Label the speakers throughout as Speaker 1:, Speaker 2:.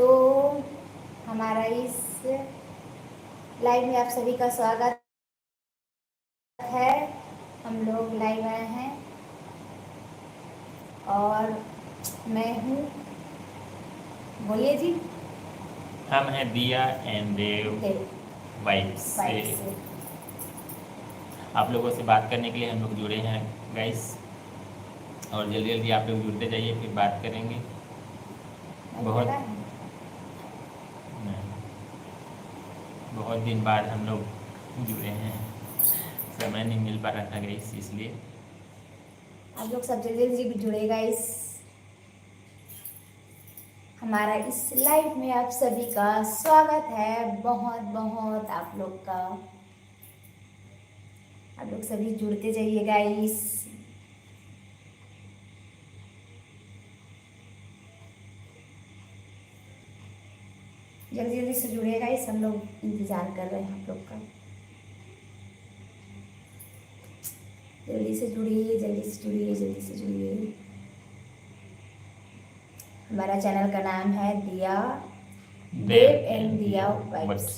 Speaker 1: तो हमारा इस लाइव में आप सभी का स्वागत है। हम लोग लाइव आए हैं और मैं हूँ, बोलिए जी।
Speaker 2: हम हैं दिया एंड देव
Speaker 1: देव
Speaker 2: वाइब्स से।
Speaker 1: बाइक से।
Speaker 2: आप लोगों से बात करने के लिए हम लोग जुड़े हैं गाइस, और जल्दी जल्दी आप लोग जुड़ते जाइए, फिर बात करेंगे। बहुत
Speaker 1: पता है
Speaker 2: बहुत दिन बाद हम लोग जुड़े हैं, समय नहीं मिल पा रहा था गाइस, इसलिए
Speaker 1: आप लोग सब जल्दी जल्दी जुड़ेगा इस हमारा इस लाइव में। आप सभी का स्वागत है, बहुत बहुत आप लोग का। आप लोग सभी जुड़ते जाइएगा इस जल्दी जल्दी से जुड़ेगा इस। हम लोग इंतजार कर रहे हैं आप लोग का। जल्दी से जुड़िए, जल्दी से जुड़िए, जल्दी से जुड़िए। हमारा चैनल का नाम है दिया देव एंड दिया वाइब्स,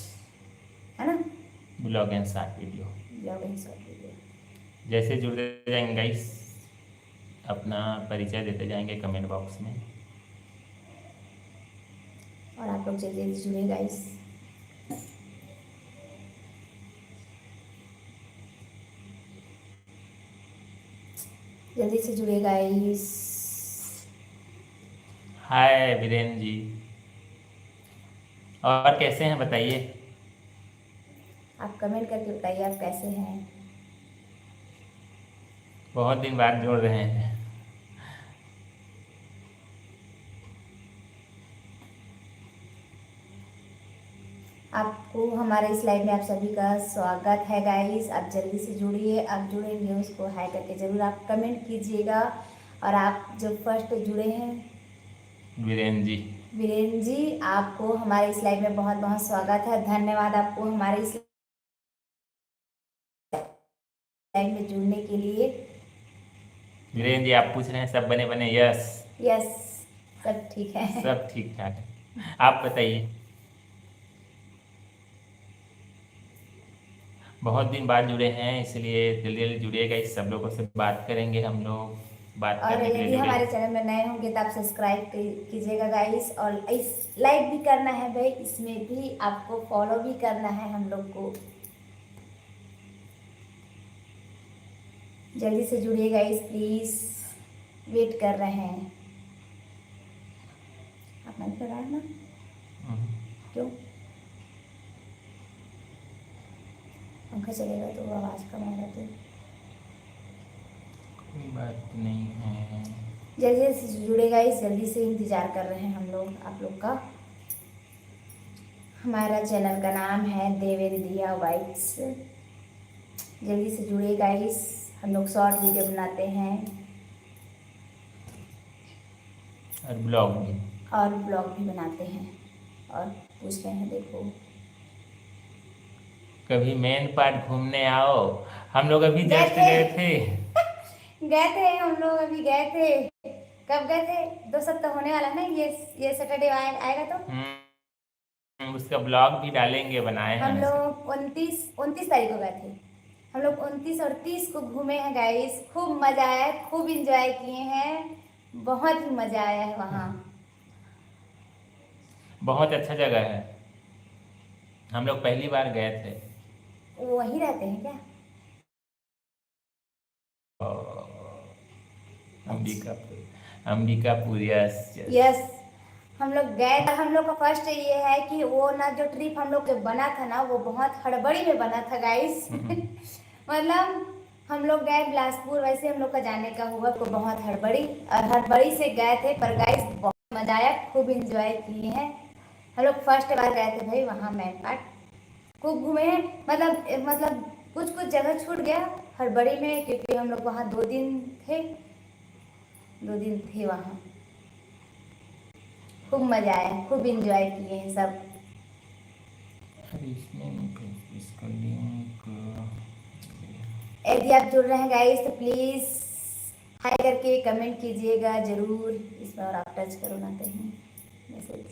Speaker 1: है ना?
Speaker 2: Blog and short video.
Speaker 1: Blog and short video.
Speaker 2: जैसे जुड़ते जाएंगे गाइस, अपना परिचय देते जाएंगे कमेंट बॉक्स में।
Speaker 1: और आप लोग जल्दी जल्दी जुड़ेगा इस जल्दी से जुड़ेगा इस।
Speaker 2: हाय वीरेन जी, और कैसे हैं बताइए?
Speaker 1: आप कमेंट करके बताइए आप कैसे हैं।
Speaker 2: बहुत दिन बाद जुड़ रहे हैं।
Speaker 1: आपको हमारे इस लाइव में आप सभी का स्वागत है गाइस। आप जल्दी से जुड़िए, आप जुड़ेंगे उसको हाई करके जरूर आप कमेंट कीजिएगा। और आप जो फर्स्ट जुड़े हैं
Speaker 2: वीरेन जी,
Speaker 1: वीरेन जी, आपको हमारे इस लाइव में बहुत बहुत स्वागत है। धन्यवाद आपको हमारे इस लाइव में जुड़ने के लिए।
Speaker 2: वीरेन जी आप पूछ रहे हैं सब बने बने? यस
Speaker 1: यस, सब ठीक है।
Speaker 2: सब ठीक ठाक है। आप बताइए। बहुत दिन बाद जुड़े हैं, इसलिए जल्दी जल्दी जुड़िएगा, इस सब लोगों से बात करेंगे हम लोग, बात
Speaker 1: और
Speaker 2: करने के लिए
Speaker 1: यदि
Speaker 2: जुड़े।
Speaker 1: हमारे चैनल में नए होंगे तो आप सब्सक्राइब कीजिएगा गाइस। और इस लाइक भी करना है भाई, इसमें भी आपको फॉलो भी करना है हम लोग को। जल्दी से जुड़िएगा इस, प्लीज वेट कर रहे हैं। आप नहीं कर रहा है ना? क्यों? पंखा चलेगा तो आवाज़ कम आ जाती है।
Speaker 2: कोई बात नहीं है।
Speaker 1: जल्दी से जुड़ेगा इस, जल्दी से इंतजार कर रहे हैं हम लोग आप लोग का। हमारा चैनल का नाम है देवेंद्रिया वाइब्स। जल्दी से जुड़ेगा इस। हम लोग शॉर्ट वीडियो बनाते हैं
Speaker 2: और ब्लॉग भी।
Speaker 1: और ब्लॉग भी बनाते हैं। और पूछ रहे हैं देखो,
Speaker 2: कभी मेन पार्ट घूमने आओ। हम लोग अभी
Speaker 1: गए
Speaker 2: जस्ट
Speaker 1: थे।
Speaker 2: गए थे।
Speaker 1: गए थे हम लोग, अभी गए थे। कब गए थे? 2 सप्ताह होने वाला ना, ये सैटरडे आएगा तो।
Speaker 2: उसका ब्लॉग भी डालेंगे, बनाए हैं
Speaker 1: हम
Speaker 2: उसका।
Speaker 1: लोग 29 तारीख को गए थे। हम लोग 29 और 30 को घूमे हैं गाइस। खूब मजा आया है, खूब इंजॉय किए हैं। बहुत ही मजा आया है वहाँ।
Speaker 2: बहुत अच्छा जगह है, हम लोग पहली बार गए थे।
Speaker 1: वो वहीं रहते हैं क्या?
Speaker 2: Ambikapur, Ambikapur, yes yes.
Speaker 1: Yes, हम लोग गए। हम लोग का फर्स्ट ये है कि वो ना, जो ट्रिप हम लोग जब बना था ना, वो बहुत हड़बड़ी में बना था गाइस। मतलब हम लोग गए बिलासपुर, वैसे हम लोग का जाने का हुआ तो बहुत हड़बड़ी, और हड़बड़ी से गए थे। पर गाइस बहुत मजा आया, खूब इंजॉय किए हैं। हम लोग फर्स्ट बार गए थे भाई वहाँ मैन पार्क। खूब घूमे हैं, मतलब कुछ कुछ जगह छूट गया हड़बड़ी में, क्योंकि हम लोग वहाँ 2 दिन थे। 2 दिन थे वहाँ। खूब मजा आया, खूब इंजॉय किए हैं सब।
Speaker 2: अरे इसमें इसका लिंक।
Speaker 1: यदि आप जुड़ रहे हैं गाइस तो प्लीज हाई करके कमेंट कीजिएगा जरूर इसमें। और आप टच करो ना कहीं मैसेज।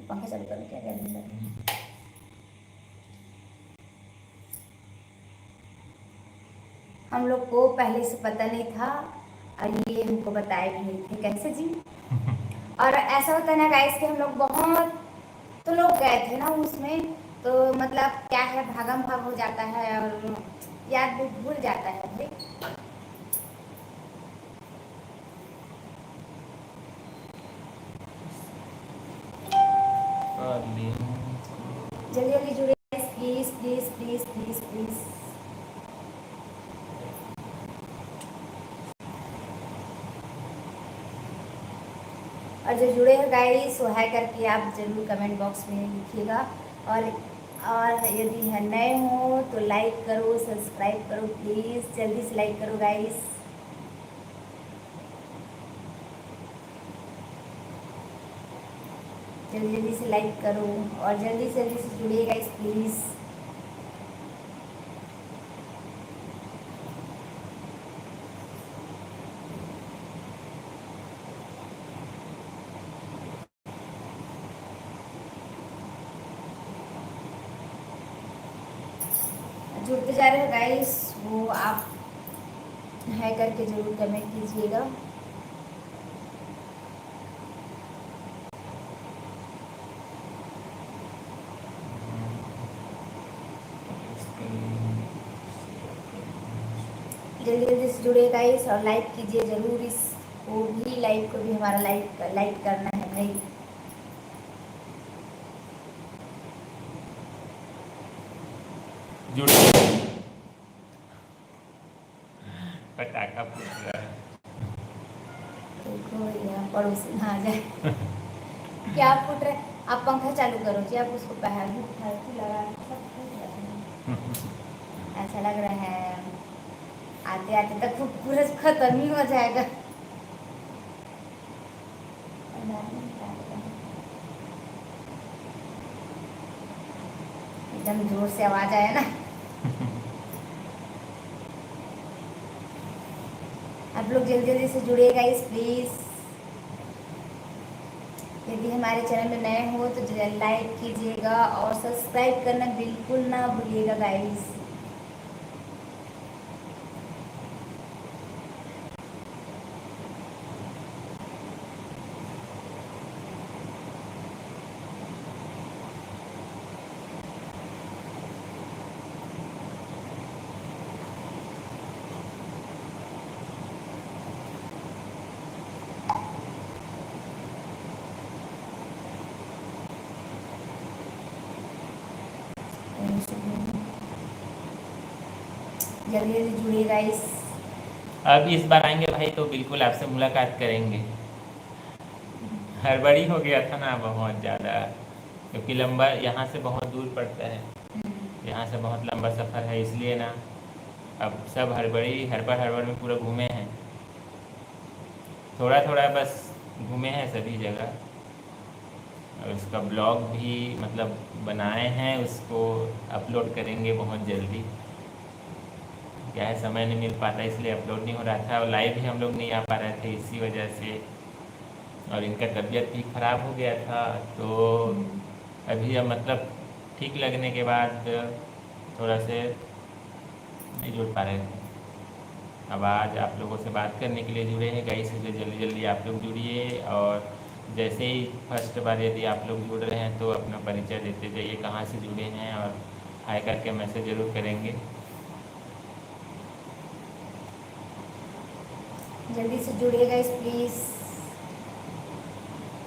Speaker 1: पंखा चालू करो, क्या गर्मी लग रही है। हम लोग को पहले से पता नहीं था और ये हमको बताए भी नहीं थे। कैसे जी? और ऐसा होता है ना गाइस कि हम लोग बहुत तो लोग गए थे ना उसमें, तो मतलब क्या है, भागम भाग हो जाता है और याद भी भूल जाता है भाई। जल्दी जल्दी जुड़े please please please please please. और जो जुड़े हैं गाइस वो है करके आप जरूर कमेंट बॉक्स में लिखिएगा। और यदि है नए हो तो लाइक करो, सब्सक्राइब करो, प्लीज़ जल्दी से लाइक करो गाइस। जल्दी जल्दी से लाइक करो और जल्दी से जुड़िए गाइस प्लीज़। जुड़ते जा रहे हो गाइस, वो आप है करके जरूर कमेंट कीजिएगा। जल्दी जल्दी से जुड़े गाइस और लाइक कीजिए जरूर, इस वो भी लाइक को भी हमारा लाइक करना है भाई।
Speaker 2: जुड़ पटाखा फूट रहा है।
Speaker 1: देखो यहाँ पड़ोसी ना आ जाए। क्या फूट रहा है? आप पंखा चालू करो जी, आप उसको पहल लगा ऐसा लग रहा है आते आते तक पूरा खत्म ही हो जाएगा। एकदम जोर से आवाज आया ना। आप लोग जल्दी जल्दी से जुड़िएगा इस प्लीज। यदि हमारे चैनल में नए हो तो लाइक कीजिएगा और सब्सक्राइब करना बिल्कुल ना भूलिएगा गाइस। जल्दी जल्दी जुड़िए गाइस।
Speaker 2: अब इस बार आएंगे भाई तो बिल्कुल आपसे मुलाकात करेंगे। हड़बड़ी हो गया था ना बहुत ज़्यादा, क्योंकि लंबा यहाँ से बहुत दूर पड़ता है, यहाँ से बहुत लंबा सफ़र है, इसलिए ना अब सब हड़बड़ में पूरा घूमे हैं। थोड़ा थोड़ा बस घूमे हैं सभी जगह, और उसका ब्लॉग भी मतलब बनाए हैं, उसको अपलोड करेंगे बहुत जल्दी। क्या है, समय नहीं मिल पाता इसलिए अपलोड नहीं हो रहा था, और लाइव भी हम लोग नहीं आ पा रहे थे इसी वजह से। और इनका तबीयत भी ख़राब हो गया था, तो अभी अब मतलब ठीक लगने के बाद थोड़ा से नहीं जुड़ पा रहे थे। अब आज आप लोगों से बात करने के लिए जुड़े हैं गाइस, इसलिए जल्दी जल्दी आप लोग जुड़िए। और जैसे ही फर्स्ट बार यदि आप लोग जुड़ रहे हैं तो अपना परिचय देते जाइए, कहाँ से जुड़े हैं, और हाय करके मैसेज ज़रूर करेंगे।
Speaker 1: जल्दी से जुड़िएगा इस प्लीज़।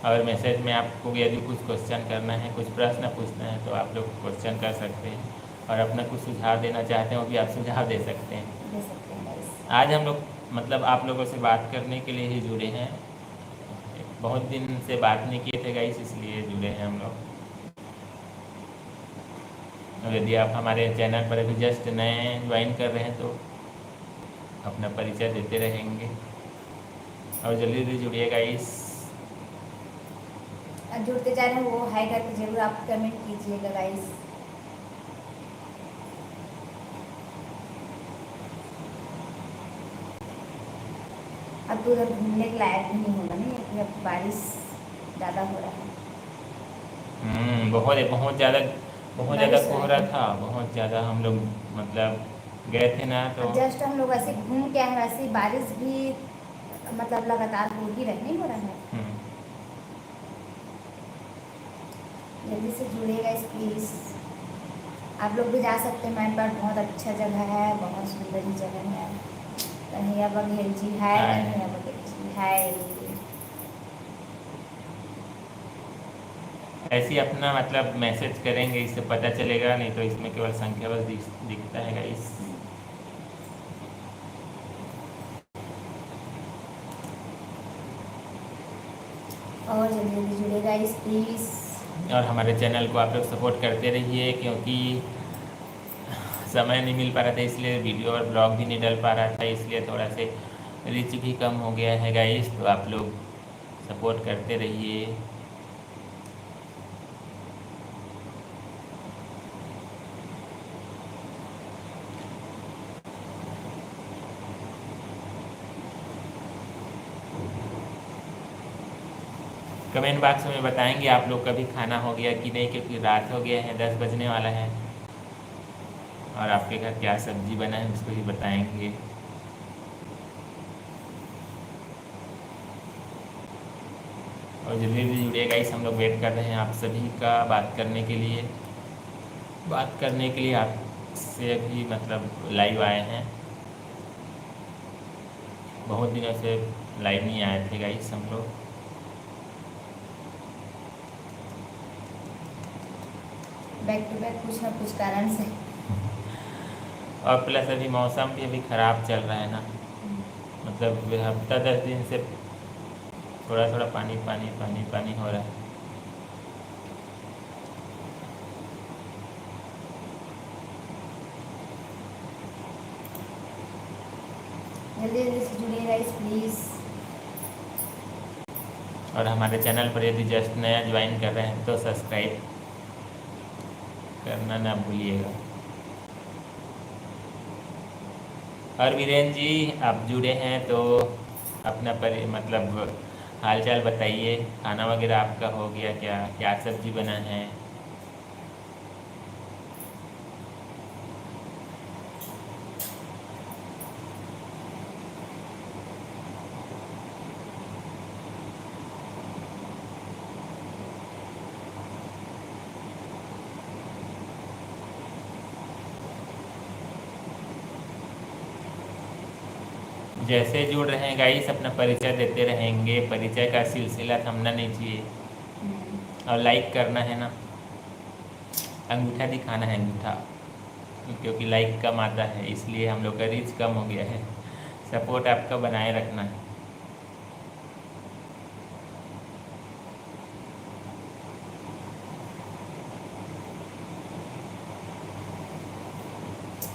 Speaker 2: और मैसेज में आपको यदि कुछ क्वेश्चन करना है, कुछ प्रश्न पूछना है तो आप लोग क्वेश्चन कर सकते हैं, और अपना कुछ सुझाव देना चाहते हैं वो भी आप सुझाव दे सकते हैं। आज हम लोग मतलब आप लोगों से बात करने के लिए ही जुड़े हैं, बहुत दिन से बात नहीं किए थे गाइस, इसलिए जुड़े हैं हम लोग। और यदि आप हमारे चैनल पर अभी जस्ट नए ज्वाइन कर रहे हैं तो अपना परिचय देते रहेंगे, और जल्दी जल्दी जुड़िए गाइस।
Speaker 1: जुड़ते जा रहे हैं वो हाई करके जरूर आप कमेंट कीजिएगा गाइस। अब तो उधर घूमने के लायक भी नहीं होगा नहीं, क्योंकि अब बारिश ज़्यादा हो रहा है।
Speaker 2: बहुत बहुत ज़्यादा
Speaker 1: बारिश हो
Speaker 2: कोहरा
Speaker 1: रही है।
Speaker 2: था, बहुत ज़्यादा। हम लोग मतलब गए थे ना तो
Speaker 1: अब जस्ट हम लोग ऐसे घूम के आए हैं, वैसे बारिश भी मतलब लगातार हो ही रही, नहीं हो रहा है।
Speaker 2: हम्म,
Speaker 1: जल्दी से जुड़िएगा इस प्लीज़। आप लोग भी जा सकते हैं, मैनपाट बहुत अच्छा जगह है, बहुत सुंदर ही जगह है। कन्हैया बघेल जी है,
Speaker 2: आए
Speaker 1: कन्हैया बघेल जी है।
Speaker 2: ऐसे ही अपना मतलब मैसेज करेंगे, इससे पता चलेगा, नहीं तो इसमें केवल संख्या बस दिखता है गाइस।
Speaker 1: और जल्दी जल्दी जुड़िएगा इस प्लीज़।
Speaker 2: और हमारे चैनल को आप लोग सपोर्ट करते रहिए, क्योंकि समय नहीं मिल पा रहा था, इसलिए वीडियो और ब्लॉग भी नहीं डल पा रहा था, इसलिए थोड़ा से रीच भी कम हो गया है गाइस। तो आप लोग सपोर्ट करते रहिए। कमेंट बॉक्स में बताएंगे आप लोग का भी खाना हो गया कि नहीं, क्योंकि रात हो गया है, 10 बजने वाला है। और आपके घर क्या सब्जी बना है उसको भी बताएंगे। और जल्दी जल्दी जुड़िएगा, इस हम लोग वेट कर रहे हैं आप सभी का बात करने के लिए। आपसे भी मतलब लाइव आए हैं, बहुत दिनों से लाइव नहीं आए थे गाइस हम लोग।
Speaker 1: बैक टू बैक कुछ ना कुछ कारण से।
Speaker 2: और प्लस अभी मौसम भी अभी ख़राब चल रहा है ना, मतलब हफ्ता 10 दिन से थोड़ा थोड़ा पानी पानी पानी पानी हो रहा है।
Speaker 1: जल्दी जल्दी से जुड़िएगा इस प्लीज़।
Speaker 2: और हमारे चैनल पर यदि जस्ट नया ज्वाइन कर रहे हैं तो सब्सक्राइब करना ना भूलिएगा। और वीरेंद्र जी आप जुड़े हैं तो अपना मतलब हालचाल बताइए, खाना वगैरह आपका हो गया क्या, क्या सब्जी बना है? जैसे जुड़ रहे हैं गाइस अपना परिचय देते रहेंगे, परिचय का सिलसिला थमना नहीं चाहिए। और लाइक करना है ना, अंगूठा दिखाना है, अंगूठा, क्योंकि लाइक कम आता है इसलिए हम लोग का रीच कम हो गया है। सपोर्ट आपका बनाए रखना है।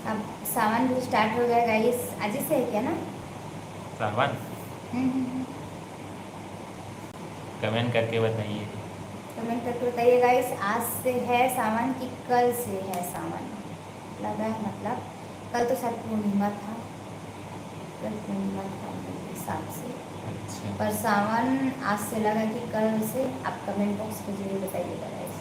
Speaker 1: अब सावन भी स्टार्ट हो गया गाइस, आज ही से है क्या ना?
Speaker 2: सावन
Speaker 1: हम्म।
Speaker 2: कमेंट करके बताइए।
Speaker 1: कमेंट करके बताइए गाइस, आज से है सावन कि कल से है सावन? लगा है मतलब कल तो शायद पूर्णिमा था, कल पूर्णिमा था मेरे हिसाब से।
Speaker 2: अच्छा,
Speaker 1: पर सावन आज से लगा कि कल से। आप कमेंट बॉक्स पे जरूर बताइएगा गाइस।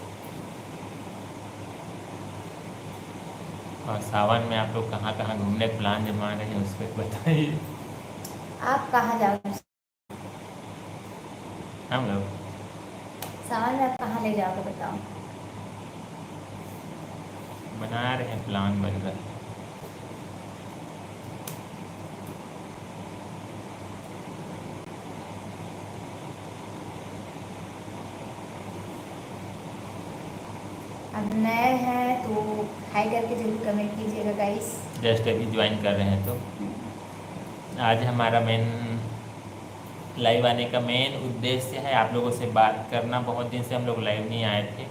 Speaker 2: और सावन में आप लोग कहाँ कहाँ घूमने का प्लान जमा रहे हैं उस पर बताइए।
Speaker 1: आप कहाँ जाओगे
Speaker 2: हम लोग
Speaker 1: सावन में? आप कहाँ ले जाओगे बताओ?
Speaker 2: बना रहे हैं, प्लान बन रहा है।
Speaker 1: अब नए हैं तो हाई करके जरूर कमेंट कीजिएगा गाइस।
Speaker 2: जस्ट अभी ज्वाइन कर रहे हैं तो आज हमारा मेन लाइव आने का मेन उद्देश्य है आप लोगों से बात करना। बहुत दिन से हम लोग लाइव नहीं आए थे,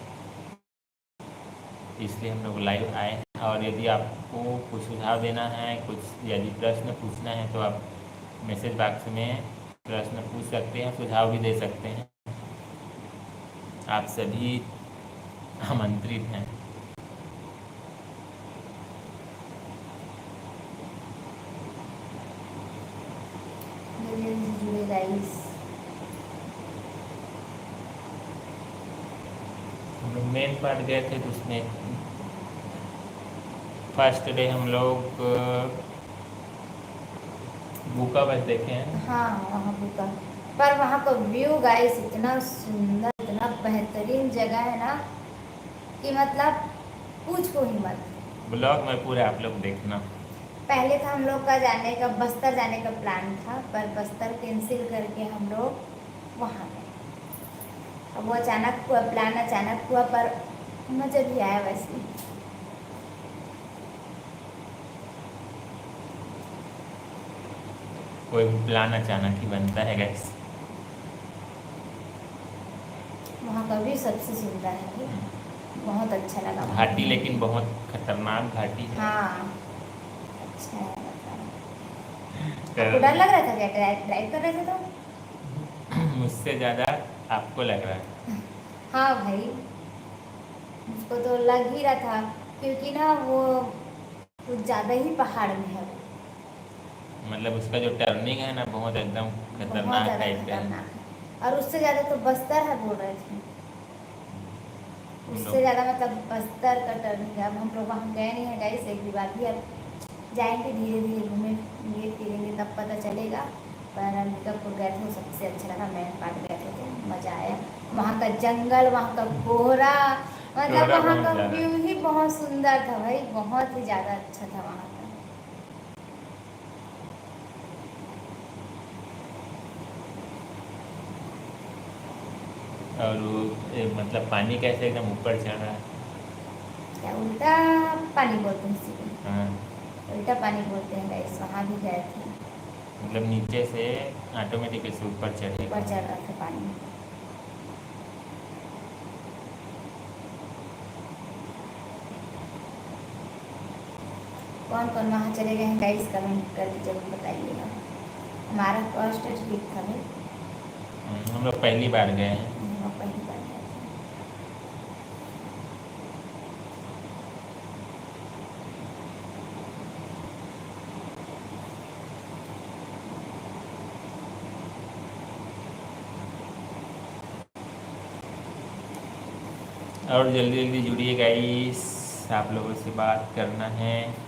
Speaker 2: इसलिए हम लोग लाइव आए हैं। और यदि आपको कुछ सुझाव देना है, कुछ यदि प्रश्न पूछना है तो आप मैसेज बॉक्स में प्रश्न पूछ सकते हैं, सुझाव भी दे सकते हैं। आप सभी आमंत्रित हैं।
Speaker 1: जल्दी जल्दी जुड़े गाइस।
Speaker 2: हम लोग मेन पार्ट गए थे तो उसमें फर्स्ट डे हम लोग भूखा बस देखे हैं।
Speaker 1: हाँ वहाँ भी का, पर वहाँ का व्यू गाइस इतना सुंदर, इतना बेहतरीन जगह है ना कि मतलब पूछो ही मत।
Speaker 2: ब्लॉग में पूरा आप लोग देखना।
Speaker 1: पहले था हम लोग का जाने का, बस्तर जाने का प्लान था, पर बस्तर कैंसिल करके हम लोग वहाँ गए। अब वो अचानक हुआ, प्लान अचानक हुआ, पर मज़ा भी आया वैसे।
Speaker 2: कोई भी प्लान अचानक ही बनता है गैस।
Speaker 1: वहाँ का भी सबसे सुंदर है, बहुत अच्छा लगा वहाँ
Speaker 2: घाटी
Speaker 1: पे।
Speaker 2: लेकिन बहुत खतरनाक घाटी है।
Speaker 1: हाँ अच्छा है मतलब। आपको डर
Speaker 2: कर
Speaker 1: लग रहा था क्या ड्राइव ड्राइव कर रहे थे तो?
Speaker 2: मुझसे ज़्यादा आपको लग रहा है।
Speaker 1: हाँ भाई, मुझको तो लग ही रहा था, क्योंकि ना वो कुछ ज़्यादा ही पहाड़ में है वो,
Speaker 2: मतलब उसका जो टर्निंग है ना बहुत एकदम
Speaker 1: बहुत
Speaker 2: खतरनाक
Speaker 1: ज़्यादा
Speaker 2: टाइप का है।
Speaker 1: खतरनाक है। और उससे ज़्यादा तो बस्तर है बोल रहे थे,
Speaker 2: हम
Speaker 1: उससे
Speaker 2: लोग
Speaker 1: ज़्यादा मतलब बस्तर का टर्निंग है। अब हम लोग वहाँ गए नहीं है गाइस, एक भी बार भी। अब जाएंगे धीरे धीरे, घूमेंगे फिरेंगे तब पता चलेगा। पर अंबिकापुर गए थे, सबसे अच्छा लगा। मेन पार्ट गए थे तो मज़ा आया। वहाँ का जंगल, वहाँ का कोहरा, मतलब
Speaker 2: थोड़ा
Speaker 1: वहाँ
Speaker 2: बहुत
Speaker 1: का
Speaker 2: ज़्यादा।
Speaker 1: व्यू ही बहुत सुंदर था भाई, बहुत ही ज़्यादा अच्छा था वहाँ का।
Speaker 2: और वो मतलब पानी कैसे एकदम ऊपर चढ़ रहा है।
Speaker 1: क्या उल्टा पानी बोलते हैं इसी
Speaker 2: हाँ,
Speaker 1: को, उल्टा पानी बोलते हैं गाइस। वहाँ भी गए थे,
Speaker 2: मतलब नीचे से ऑटोमेटिकली से ऊपर
Speaker 1: ऊपर
Speaker 2: चढ़ेगा।
Speaker 1: चढ़ रहा था पानी। कौन कौन वहाँ चले गए हैं गाइस, कमेंट करके जरूर बताइएगा। हमारा फर्स्ट ट्रिप था भाई,
Speaker 2: हम लोग पहली बार गए हैं।
Speaker 1: हम लोग पहली बार गए थे।
Speaker 2: और जल्दी जल्दी जुड़िए गाइस, आप लोगों से बात करना है।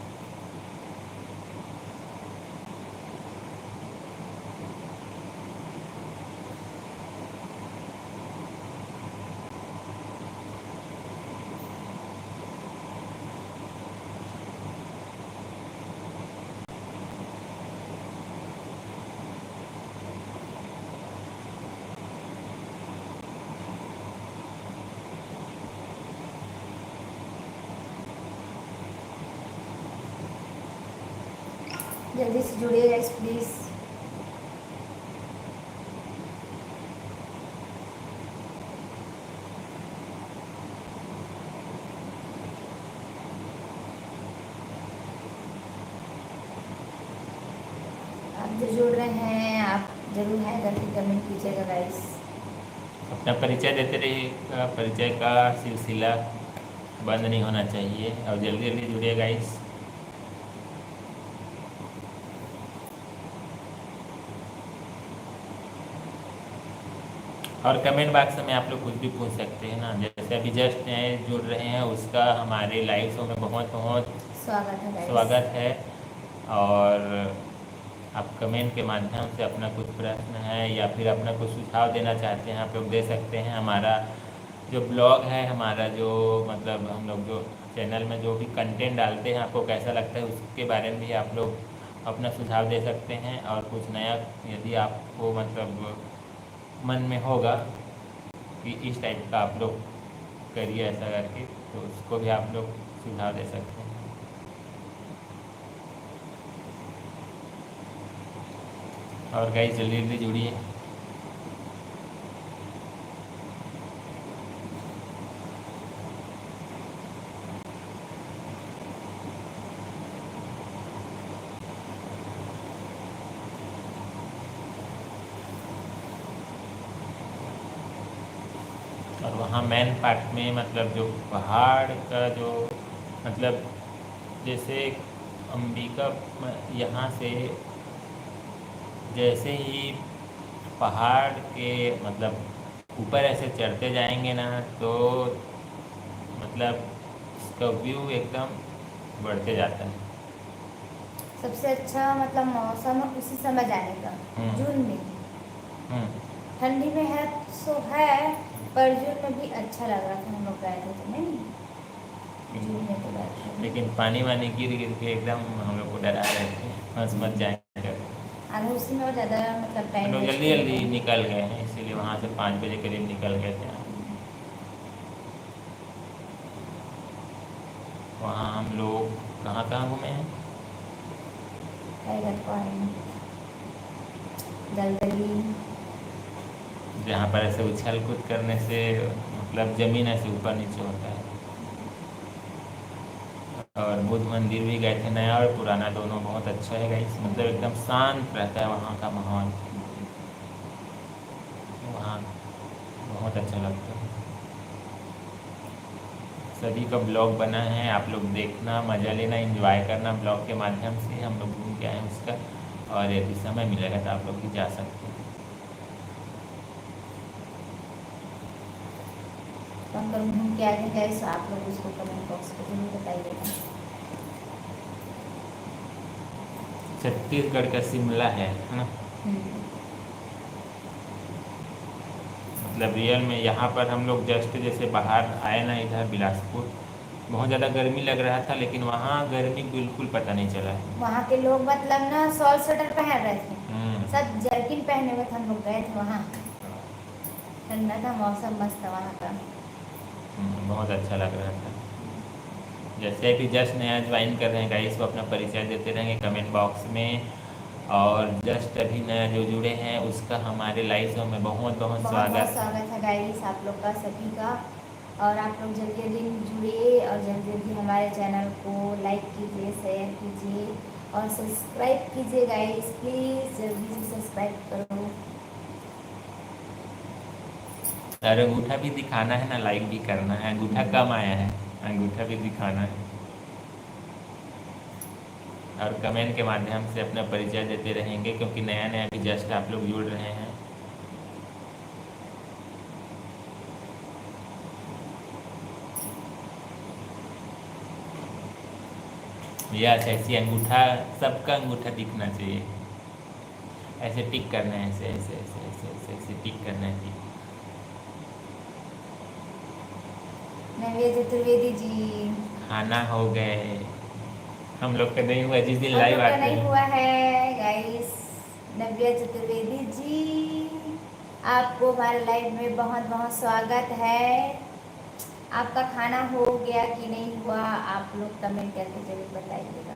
Speaker 1: जल्दी से जुड़िए गाइस प्लीज़। आप जो जुड़ रहे हैं, आप जरूर है करके कमेंट कीजिएगा गाइस।
Speaker 2: अपना परिचय देते रहिएगा, परिचय का सिलसिला बंद नहीं होना चाहिए। और जल्दी जल्दी जुड़िए गाइस। और कमेंट बॉक्स में आप लोग कुछ भी पूछ सकते हैं ना, जैसे अभी जस्ट नए जुड़ रहे हैं उसका हमारे लाइव शो में बहुत बहुत
Speaker 1: स्वागत है गाइस।
Speaker 2: स्वागत है। और आप कमेंट के माध्यम से अपना कुछ प्रश्न है या फिर अपना कुछ सुझाव देना चाहते हैं आप लोग दे सकते हैं। हमारा जो ब्लॉग है, हमारा जो मतलब हम लोग जो चैनल में जो भी कंटेंट डालते हैं आपको कैसा लगता है उसके बारे में भी आप लोग अपना सुझाव दे सकते हैं। और कुछ नया यदि आपको मतलब मन में होगा कि इस टाइप का आप लोग करिए ऐसा करके, तो उसको भी आप लोग सुझाव दे सकते हैं। और गाइस जल्दी जल्दी जुड़िए। और वहाँ मेन पार्ट में मतलब जो पहाड़ का जो मतलब जैसे अंबिका यहाँ से जैसे ही पहाड़ के मतलब ऊपर ऐसे चढ़ते जाएंगे ना तो मतलब इसका व्यू एकदम बढ़ते जाता है।
Speaker 1: सबसे अच्छा मतलब मौसम उसी समय जाने का, जून में।
Speaker 2: हम्म,
Speaker 1: ठंडी में है सो है, पर जून में भी अच्छा लग रहा था, हम लोग गए थे तो नहीं, जून में तो गए थे।
Speaker 2: लेकिन पानी वानी गिर गिर के एकदम हम लोग को डरा रहे थे, बस मत जाएंगे।
Speaker 1: और उसी में और ज़्यादा मतलब
Speaker 2: हम
Speaker 1: टाइम
Speaker 2: लोग
Speaker 1: वेस्ट
Speaker 2: जल्दी
Speaker 1: हो
Speaker 2: जल्दी
Speaker 1: गया।
Speaker 2: निकल गए हैं, इसीलिए वहाँ से 5 बजे करीब निकल गए थे। वहाँ हम लोग कहाँ कहाँ घूमे हैं?
Speaker 1: टाइगर पॉइंट, दलदली।
Speaker 2: जहाँ पर ऐसे उछल कूद करने से मतलब ज़मीन ऐसे ऊपर नीचे होता है। और बुद्ध मंदिर भी गए थे, नया और पुराना दोनों, बहुत अच्छा है गाइस, मतलब एकदम शांत रहता है वहाँ का माहौल, वहाँ बहुत अच्छा लगता है। सभी का ब्लॉग बना है, आप लोग देखना, मज़ा लेना, एंजॉय करना ब्लॉग के माध्यम से। हम लोग घूम के आए हैं उसका, और यदि समय मिलेगा तो आप लोग भी जा सकते हैं।
Speaker 1: तो हम लोग घूम के आ गए गए, तो आप लोग उसको कमेंट बॉक्स में जरूर बताइएगा।
Speaker 2: छत्तीसगढ़ का शिमला है ना, मतलब रियल में यहाँ पर हम लोग जस्ट जैसे बाहर आए ना इधर बिलासपुर, बहुत ज़्यादा गर्मी लग रहा था, लेकिन वहाँ गर्मी बिल्कुल पता नहीं चला है।
Speaker 1: वहाँ के लोग मतलब ना शॉल स्वेटर पहन रहे थे,
Speaker 2: हम्म,
Speaker 1: सब जर्किन पहने हुए थे। हम लोग गए थे वहाँ, ठंडा था मौसम, मस्त था वहाँ का।
Speaker 2: बहुत अच्छा लग रहा था। जैसे कि जस्ट नया ज्वाइन कर रहे हैं गाइस, वो अपना परिचय देते रहेंगे कमेंट बॉक्स में। और जस्ट अभी नया जो जुड़े हैं उसका हमारे लाइव शो में बहुत बहुत
Speaker 1: बहुत बहुत
Speaker 2: स्वागत।
Speaker 1: स्वागत है गाइस आप लोग का, सभी का। और आप लोग जल्दी जल्दी जुड़िए, और जल्दी जल्दी हमारे चैनल को लाइक कीजिए, शेयर कीजिए और सब्सक्राइब कीजिए गाइस, प्लीज़ जल्दी से सब्सक्राइब करो।
Speaker 2: और अंगूठा भी दिखाना है ना, लाइक भी करना है, अंगूठा कम आया है, अंगूठा भी दिखाना है। और कमेंट के माध्यम से अपना परिचय देते रहेंगे, क्योंकि नया नया भी जस्ट आप लोग जुड़ रहे हैं। यस, ऐसी अंगूठा, सबका अंगूठा दिखना चाहिए, ऐसे टिक करना है, ऐसे ऐसे ऐसे ऐसे ऐसे ऐसे टिक करना है।
Speaker 1: नव्या चतुर्वेदी जी,
Speaker 2: खाना हो गए, हम लोग का नहीं हुआ, जिस दिन
Speaker 1: हम
Speaker 2: लाइव
Speaker 1: लोग का
Speaker 2: आते
Speaker 1: नहीं
Speaker 2: हैं।
Speaker 1: हुआ है गाइस। नव्या चतुर्वेदी जी, आपको हमारे लाइव में बहुत बहुत स्वागत है। आपका खाना हो गया कि नहीं हुआ, आप लोग कमेंट करके जरूर बताइएगा।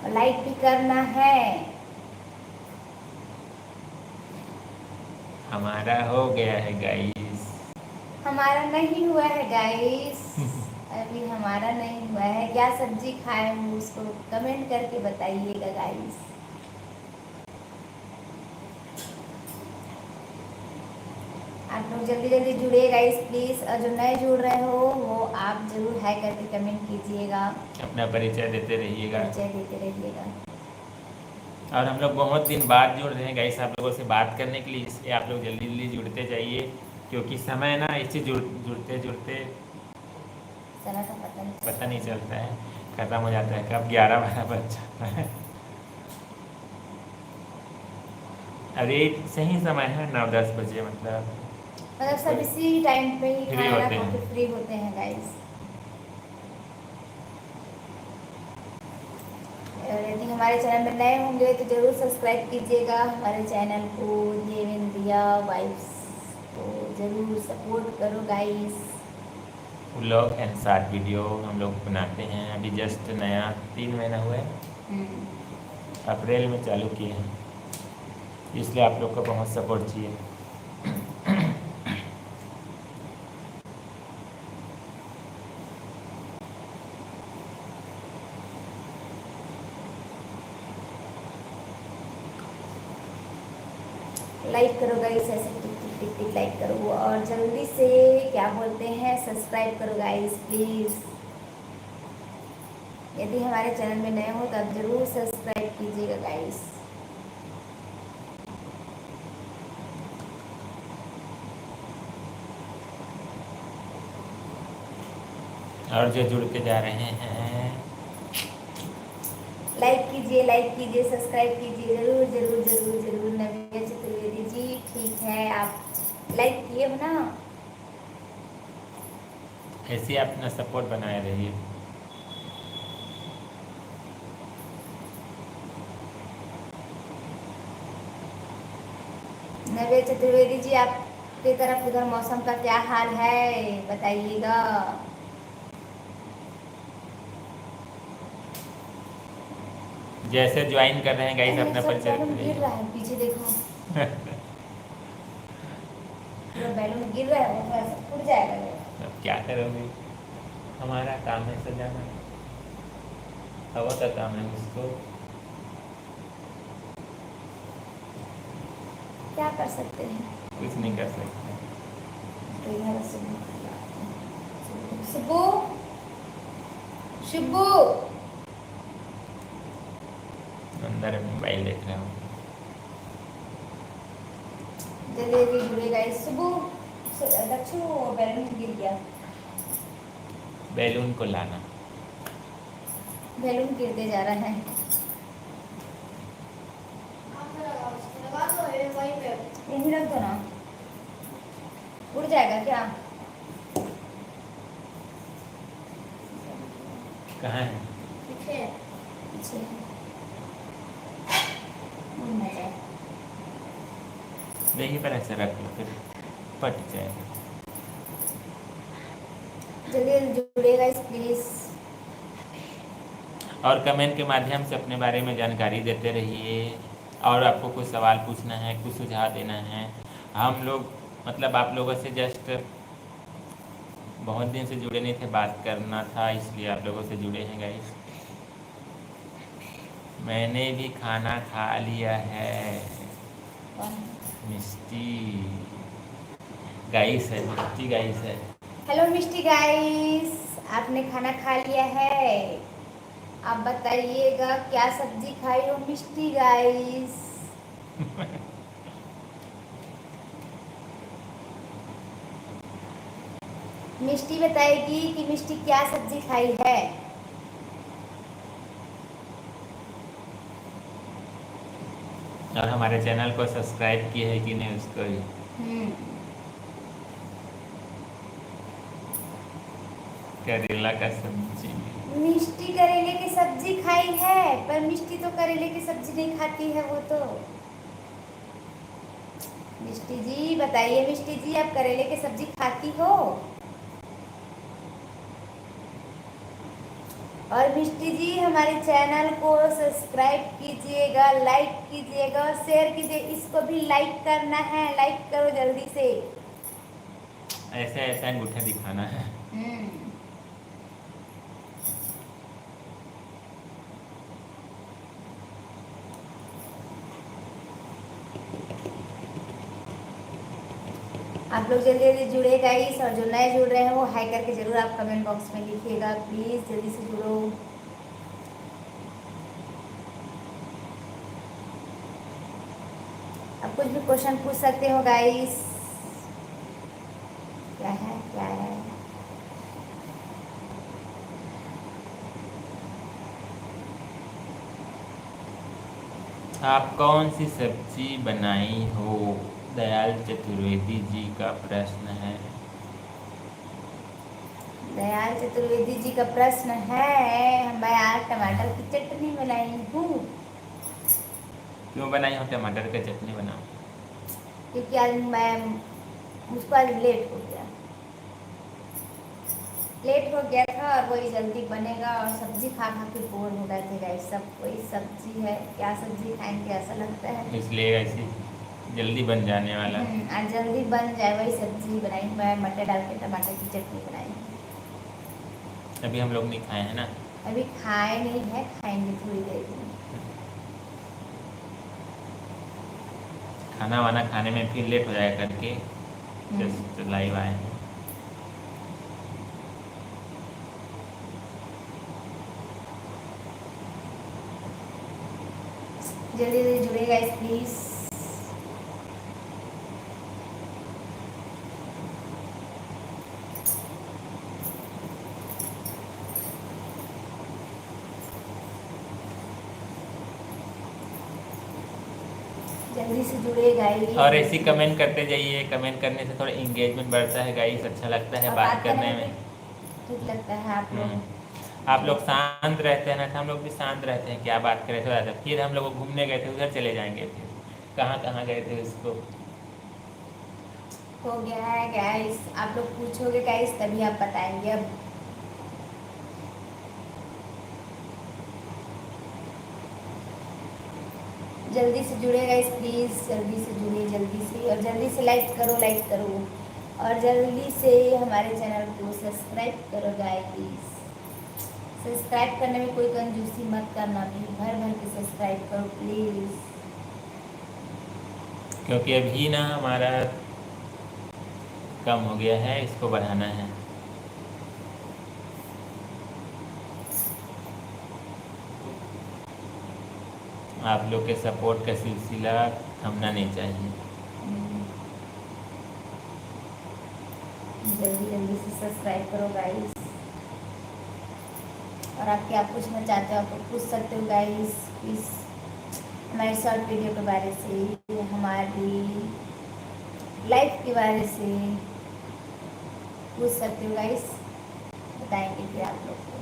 Speaker 1: और लाइक भी करना है।
Speaker 2: हमारा हो गया है गाइस।
Speaker 1: हमारा नहीं हुआ है गाइस, अभी हमारा नहीं हुआ है। क्या सब्जी खाए हो उसको कमेंट करके बताइएगा गाइस। आप लोग जल्दी जल्दी जुड़िए गाइस प्लीज़, और जो नए जुड़ रहे हो वो आप जरूर हाई करके कमेंट कीजिएगा,
Speaker 2: अपना परिचय देते रहिएगा।
Speaker 1: परिचय देते रहिएगा।
Speaker 2: और हम लोग बहुत दिन बाद जुड़ रहे हैं गाइस आप लोगों से बात करने के लिए, इसलिए आप लोग जल्दी जल्दी जुड़ते जाइए, क्योंकि समय ना इससे जुड़ते जुड़ते
Speaker 1: समय का
Speaker 2: पता नहीं चलता है, ख़त्म हो जाता है, कब 11-12 बज जाता है। अरे सही समय है 9-10 बजे, मतलब
Speaker 1: सब इसी टाइम पे ही
Speaker 2: फ्री
Speaker 1: खाना
Speaker 2: होते
Speaker 1: खा
Speaker 2: हैं।
Speaker 1: के फ्री होते हैं गाइस। और यदि हमारे चैनल में नए होंगे तो जरूर सब्सक्राइब कीजिएगा हमारे चैनल को, देवेंद्रिया वाइब्स को जरूर सपोर्ट करो guys.
Speaker 2: Vlog and short video हम लोग बनाते हैं, अभी जस्ट नया 3 महीना हुआ है, अप्रैल में चालू किए हैं, इसलिए आप लोग का बहुत सपोर्ट चाहिए।
Speaker 1: लाइक करो गाइस, ऐसे टिक टिक टिक टिक लाइक करो, और जल्दी से क्या बोलते हैं सब्सक्राइब करो गाइस प्लीज़। यदि हमारे चैनल में नए हो तो आप जरूर सब्सक्राइब कीजिएगा गाइस।
Speaker 2: और जो जुड़ते जा रहे हैं,
Speaker 1: लाइक कीजिए, सब्सक्राइब कीजिए, जरूर जरूर जरूर जरूर। नव्या चतुर्वेदी जी ठीक है, आप लाइक किए हो ना?
Speaker 2: ऐसे ही अपना सपोर्ट बनाए रहिए।
Speaker 1: नव्या चतुर्वेदी जी, आपकी तरफ उधर मौसम का क्या हाल है बताइएगा।
Speaker 2: जैसे ज्वाइन कर रहे हैं गाइस
Speaker 1: अरे
Speaker 2: अपना
Speaker 1: सब
Speaker 2: परिचय
Speaker 1: बैलून गिर
Speaker 2: करिए।
Speaker 1: रहा है, पीछे देखो। पूरा बैलून गिर रहा है, वो थोड़ा सा फूट जाएगा ये।
Speaker 2: अब क्या करोगे, हमारा काम है सजाना, हवा का काम है उसको।
Speaker 1: क्या कर सकते हैं।
Speaker 2: कुछ नहीं कर सकते।
Speaker 1: तो इधर से शिबू, शिबू
Speaker 2: अंदर मोबाइल देख रहा हूँ।
Speaker 1: जल्दी जुड़े गाइस। शिबू दक्षु बैलून गिर गया,
Speaker 2: बैलून को लाना।
Speaker 1: बैलून गिरते जा रहा है। यहीं रख दो ना, उड़ जाएगा क्या?
Speaker 2: कहाँ है?
Speaker 1: पीछे पीछे उड़ ना जाए।
Speaker 2: देखिए पर ऐसे रख लो, फिर पट जाएगा।
Speaker 1: जल्दी जुड़े गाइस प्लीज।
Speaker 2: और कमेंट के माध्यम से अपने बारे में जानकारी देते रहिए। और आपको कुछ सवाल पूछना है, कुछ सुझाव देना है, हम लोग मतलब आप लोगों से जस्ट बहुत दिन से जुड़े नहीं थे, बात करना था, इसलिए आप लोगों से जुड़े हैं गाइस। मैंने भी खाना खा लिया है। मिष्टी गाइस है, मिष्टी गाइस है।
Speaker 1: हेलो मिष्टी गाइस, आपने खाना खा लिया है? आप बताइएगा क्या सब्जी खाई हो मिष्टी गाइस। मिष्टी बताएगी कि मिष्टी क्या सब्जी खाई है।
Speaker 2: और हमारे चैनल को सब्सक्राइब किए है कि नहीं उसको भी। करेला का सब्जी।
Speaker 1: मिष्टी करेले की सब्जी खाई है, पर मिष्टी तो करेले की सब्जी नहीं खाती है वो तो। मिष्टी जी बताइए, मिष्टी जी आप करेले की सब्जी खाती हो? और मिष्टी जी हमारे चैनल को सब्सक्राइब कीजिएगा, लाइक कीजिएगा और शेयर कीजिए। इसको भी लाइक करना है, लाइक करो जल्दी से।
Speaker 2: ऐसे ऐसा अंगूठा दिखाना है।
Speaker 1: आप लोग जल्दी जल्दी जुड़े गाइस, और जो नए जुड़ रहे हैं वो हाई करके जरूर आप कमेंट बॉक्स में लिखिएगा, प्लीज जल्दी से जुड़ो। आप कुछ भी क्वेश्चन पूछ सकते हो गाइस। क्या है क्या है?
Speaker 2: आप कौन सी सब्जी बनाई हो? दयाल चतुर्वेदी जी का प्रश्न है।
Speaker 1: दयाल चतुर्वेदी जी का प्रश्न है, मैं आज टमाटर की चटनी बनाई हूँ।
Speaker 2: क्यों बनाई हो टमाटर की चटनी? बनाओ।
Speaker 1: क्योंकि आज मुझको आज लेट हो गया था और वही जल्दी बनेगा, और सब्जी खा खा के बोर हो गए थे गाइस। सब वही सब्जी है, क्या सब्जी खाएंगे ऐसा लगता है,
Speaker 2: इसलिए ऐसी जल्दी बन जाने वाला।
Speaker 1: आज जल्दी बन जाए वही सब्जी बनाई। मैं मटर डाल के टमाटर की चटनी बनाई।
Speaker 2: अभी हम लोग नहीं खाए हैं ना।
Speaker 1: अभी खाए नहीं है, खाएंगे थोड़ी देर में।
Speaker 2: खाना वाना खाने में फिर लेट हो जाएगा करके जस्ट लाइव आए हैं।
Speaker 1: जल्दी जल्दी जुड़े गाइस प्लीज। जल्दी से जुड़े गाइस।
Speaker 2: और ऐसे कमेंट करते जाइए, कमेंट करने से थोड़ा इंगेजमेंट बढ़ता है गाइस, अच्छा लगता है
Speaker 1: और
Speaker 2: बात करने
Speaker 1: में
Speaker 2: में।
Speaker 1: ठीक लगता है आप लोग।
Speaker 2: आप लोग शांत रहते हैं ना, तो हम लोग भी शांत रहते हैं, क्या बात करें थोड़ा सा। फिर हम लोग घूमने गए थे, उधर चले जाएंगे, फिर कहाँ कहाँ गए थे उसको।
Speaker 1: हो गया है गाइस, आप लोग पूछोगे गाइस तभी आप बताएंगे अब। जल्दी से जुड़े गाइस प्लीज़, जल्दी से जुड़िए जल्दी से, और जल्दी से लाइक करो, लाइक करो, और जल्दी से हमारे चैनल को सब्सक्राइब करो गाइस। सब्सक्राइब करने में कोई कंजूसी मत करना, भी भर भर के सब्सक्राइब करो प्लीज़।
Speaker 2: क्योंकि अभी ना हमारा कम हो गया है, इसको बढ़ाना है। आप लोग के सपोर्ट का सिलसिला थमना नहीं चाहिए।
Speaker 1: जल्दी जल्दी से सब्सक्राइब करो गाइस। और आप क्या पूछना चाहते हो आप लोग पूछ सकते हो गाइस, इस हमारे शॉर्ट वीडियो के बारे से, हमारी लाइफ के बारे से पूछ सकते हो गाइस, बताएंगे फिर आप लोग को।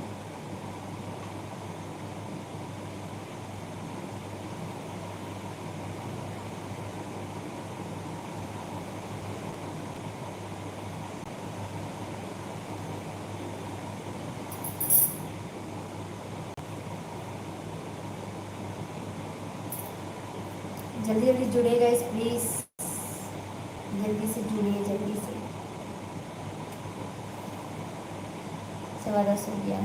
Speaker 1: जल्दी जल्दी जुड़िए गाइस प्लीज़, जल्दी से जुड़िए जल्दी से। 10:15 हो गया।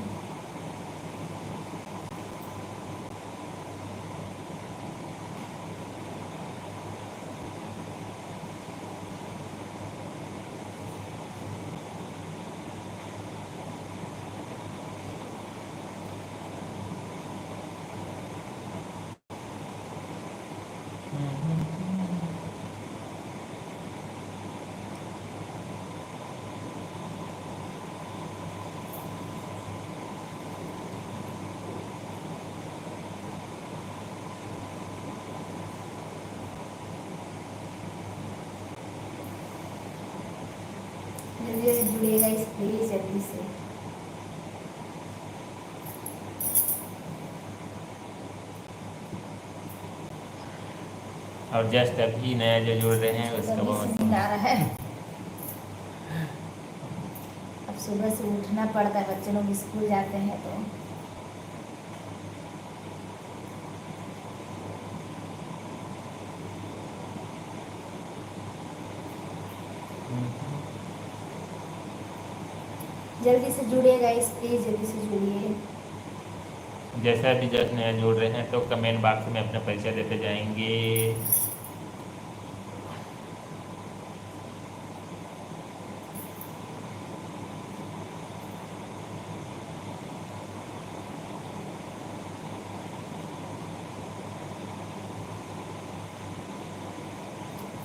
Speaker 1: जल्दी जल्दी जुड़िए गाइस प्लीज़ जल्दी से।
Speaker 2: और जस्ट अभी नया जो जुड़ रहे हैं उसका
Speaker 1: जल्दी से
Speaker 2: बहुत
Speaker 1: नींद आ रहा है। अब सुबह से उठना पड़ता है, बच्चे लोग स्कूल जाते हैं तो। जल्दी से जुड़िए गाइस प्लीज़, जल्दी से जुड़िए।
Speaker 2: जैसा भी जस्ट नया जुड़ रहे हैं तो कमेंट बॉक्स में अपना परिचय देते जाएंगे।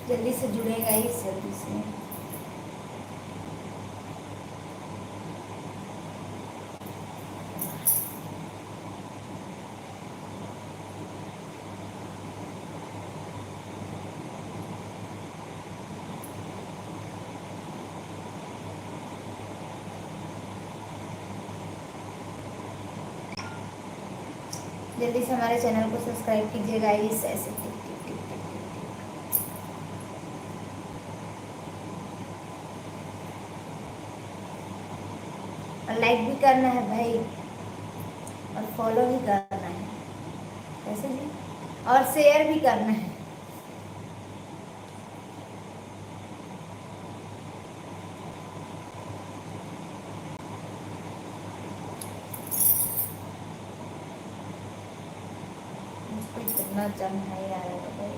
Speaker 1: जल्दी से जुड़े गाइस जल्दी से। जल्दी से हमारे चैनल को सब्सक्राइब कीजिए गाइस, ऐसे टिक टिक टिक टिक टिक टिक। और लाइक भी करना है भाई, और फॉलो भी करना है, कैसे जी, और शेयर भी करना है। मुझको इतना जम नहीं आ रहा है भाई।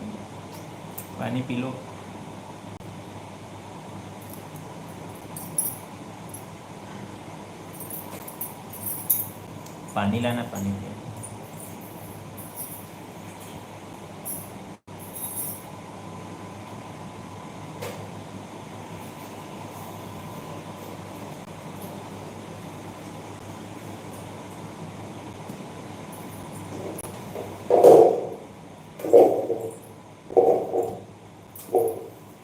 Speaker 2: पानी पी लो। पानी लाना, पानी पियो।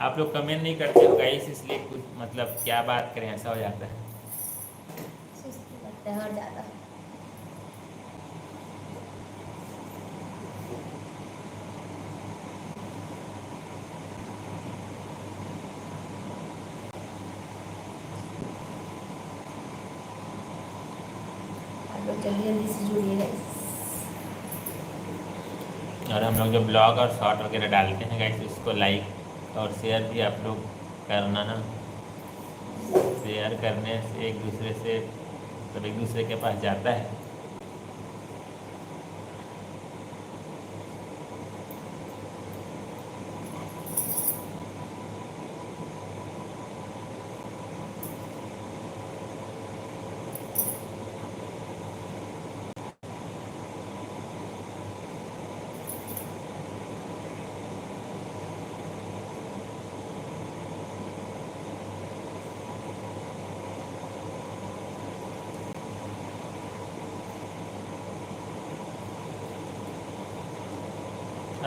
Speaker 2: आप लोग कमेंट नहीं करते हो गाइस, इसलिए कुछ मतलब क्या बात करें, ऐसा हो जाता है।
Speaker 1: सुस्ती लगता है और ज़्यादा। आप लोग जल्दी जल्दी से जुड़िए गाइस।
Speaker 2: और हम लोग जो ब्लॉग और शॉर्ट वगैरह डालते हैं गाइस, उसको लाइक और शेयर भी आप लोग करना ना। शेयर करने से एक दूसरे से सब एक दूसरे के पास जाता है।